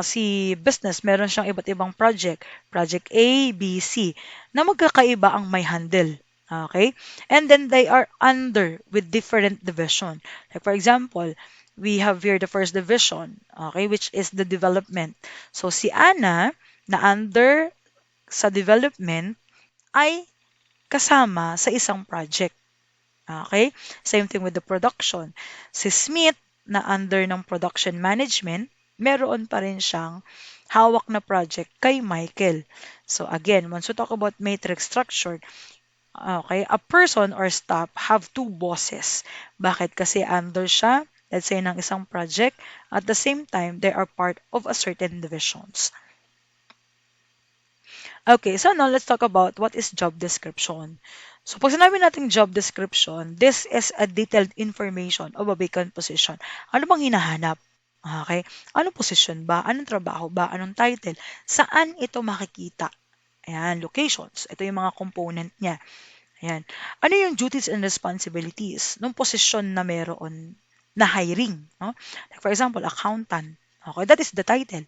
si business, meron siyang iba't ibang project. Project A, B, C, na magkakaiba ang may handle. Okay? And then they are under with different division. Like for example, we have here the first division, okay, which is the development. So, si Ana, na under sa development, ay kasama sa isang project. Okay? Same thing with the production. Si Smith, na under ng production management, meron pa rin siyang hawak na project kay Michael. So again, once we talk about matrix structure, okay, a person or staff have two bosses. Bakit? Kasi under siya, let's say, ng isang project, at the same time, they are part of a certain divisions. Okay, so now let's talk about what is job description. So pag sinabi natin job description, this is a detailed information of a vacant position. Ano bang hinahanap? Okay? Anong position ba? Anong trabaho ba? Anong title? Saan ito makikita? Ayan, locations. Ito yung mga component niya. Ayan. Ano yung duties and responsibilities ng posisyon na meron na hiring? No? Like for example, accountant. Okay, that is the title.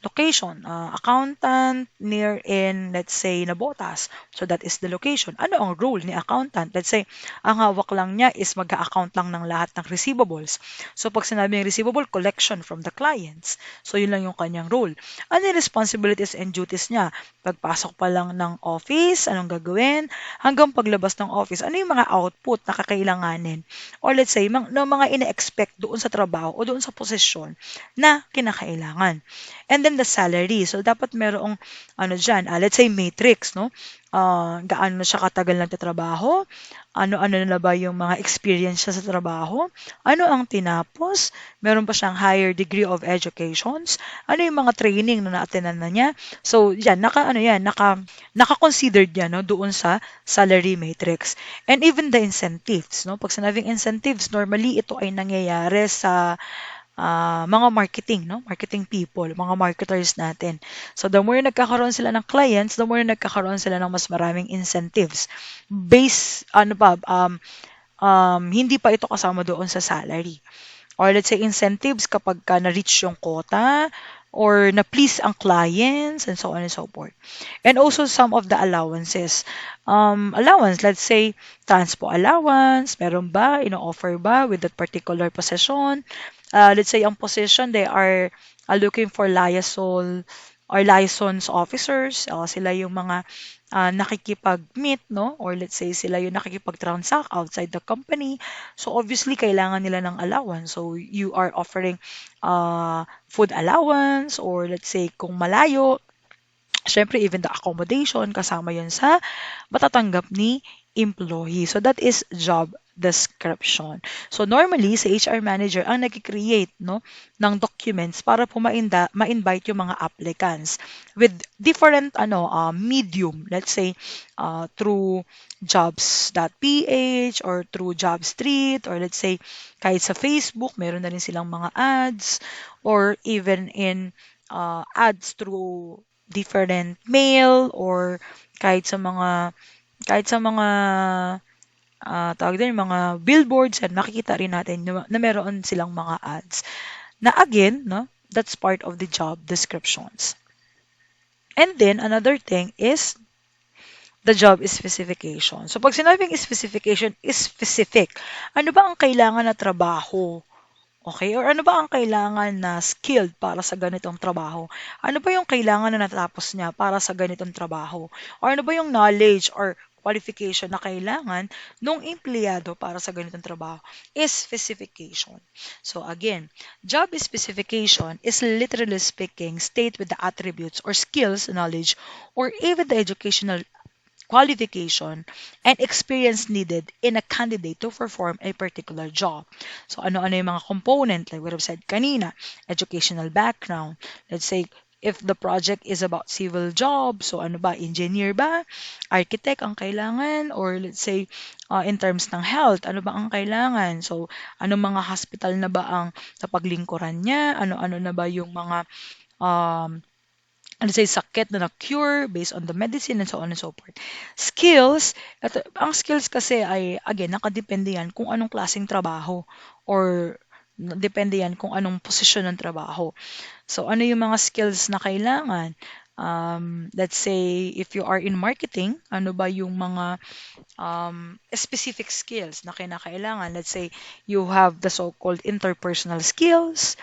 Location, accountant near in, let's say, Nabotas. So that is the location. Ano ang role ni accountant? Let's say, ang hawak lang niya is mag-account lang ng lahat ng receivables. So pag sinabing receivable, collection from the clients. So yun lang yung kanyang role. Ano yung responsibilities and duties niya? Pagpasok pa lang ng office, anong gagawin? Hanggang paglabas ng office, ano yung mga output na kakailanganin? Or let's say, mga ina-expect doon sa trabaho o doon sa posisyon na kinakailangan. And then the salary. So, dapat merong, ano dyan, let's say matrix, no? Gaano na siya katagal nagtatrabaho? Ano-ano na ba yung mga experience siya sa trabaho? Ano ang tinapos? Meron pa siyang higher degree of educations? Ano yung mga training na na-attenan na niya? So, yan, naka-considered yan, no? Doon sa salary matrix. And even the incentives, no? Pag sinabing incentives, normally ito ay nangyayari sa mga marketing, no? Marketing people, mga marketers natin. So, the more nagkakaroon sila ng clients, the more nagkakaroon sila ng mas maraming incentives. Hindi pa ito kasama doon sa salary. Or let's say incentives kapag ka na-reach yung quota or na-please ang clients and so on and so forth. And also some of the allowances. Allowance, let's say transpo allowance, meron ba, ino-offer ba with that particular possession? let's say ang position, they are looking for liaison or license officers. Sila yung mga nakikipag-meet, no? Or let's say sila yung nakikipag-transact outside the company. So obviously, kailangan nila ng allowance. So you are offering food allowance or let's say kung malayo, syempre even the accommodation, kasama yun sa matatanggap ni employee. So that is job description. So normally sa HR manager ang nag-create no ng documents para po ma-invite yung mga applicants with different medium. Let's say through jobs.ph or through Jobstreet or let's say kahit sa Facebook meron na rin silang mga ads or even in ads through different mail or kahit sa mga kahit sa mga tawag din, mga billboards and makikita rin natin na meron silang mga ads. Na again, no, that's part of the job descriptions. And then another thing is the job specification. So pag sinabing specification is specific, ano ba ang kailangan na trabaho? Okay? Or ano ba ang kailangan na skilled para sa ganitong trabaho? Ano ba yung kailangan na natapos niya para sa ganitong trabaho? Or ano ba yung knowledge or qualification na kailangan nung empleyado para sa ganitong trabaho? Is specification. So again, job specification is literally speaking state with the attributes or skills, knowledge, or even the educational qualification, and experience needed in a candidate to perform a particular job. So ano-ano yung mga component, like what I've said kanina, educational background. Let's say, if the project is about civil job, so ano ba, engineer ba, architect ang kailangan, or let's say, in terms ng health, ano ba ang kailangan? So, ano mga hospital na ba ang napaglingkuran niya? Ano-ano na ba yung mga um, let's say sakit na na-cure based on the medicine and so on and so forth. Skills, ang skills kasi ay, again, nakadepende yan kung anong klaseng trabaho or depende yan kung anong posisyon ng trabaho. So, ano yung mga skills na kailangan? Let's say, if you are in marketing, ano ba yung mga specific skills na kinakailangan? Let's say, you have the so-called interpersonal skills,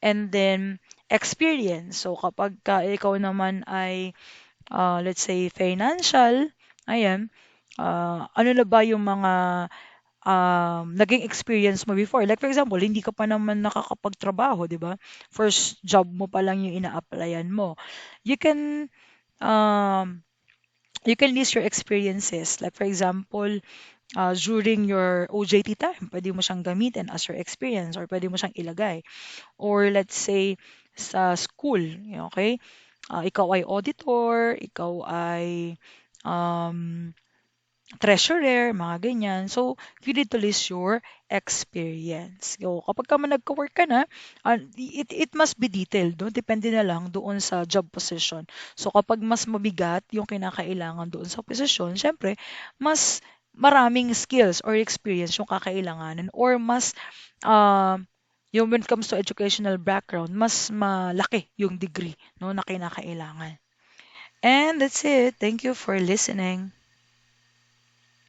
and then experience. So kapag ikaw naman ay let's say financial, ayan, ano na ba yung mga naging experience mo before? Like for example, hindi ka pa naman nakakapagtrabaho, 'di ba? First job mo pa lang yung ina-applyan mo. You can um you can list your experiences. Like for example, during your OJT time, pwede mo siyang gamitin as your experience or pwede mo siyang ilagay. Or let's say sa school, okay? Ikaw ay auditor, ikaw ay um, treasurer, mga ganyan. So, you need to list your experience. So, kapag ka man nagka-work ka na, it must be detailed, no? Depende na lang doon sa job position. So, kapag mas mabigat yung kinakailangan doon sa position, syempre, mas maraming skills or experience yung kakailanganin or mas yung when it comes to educational background, mas malaki yung degree no, na kinakailangan. And that's it. Thank you for listening.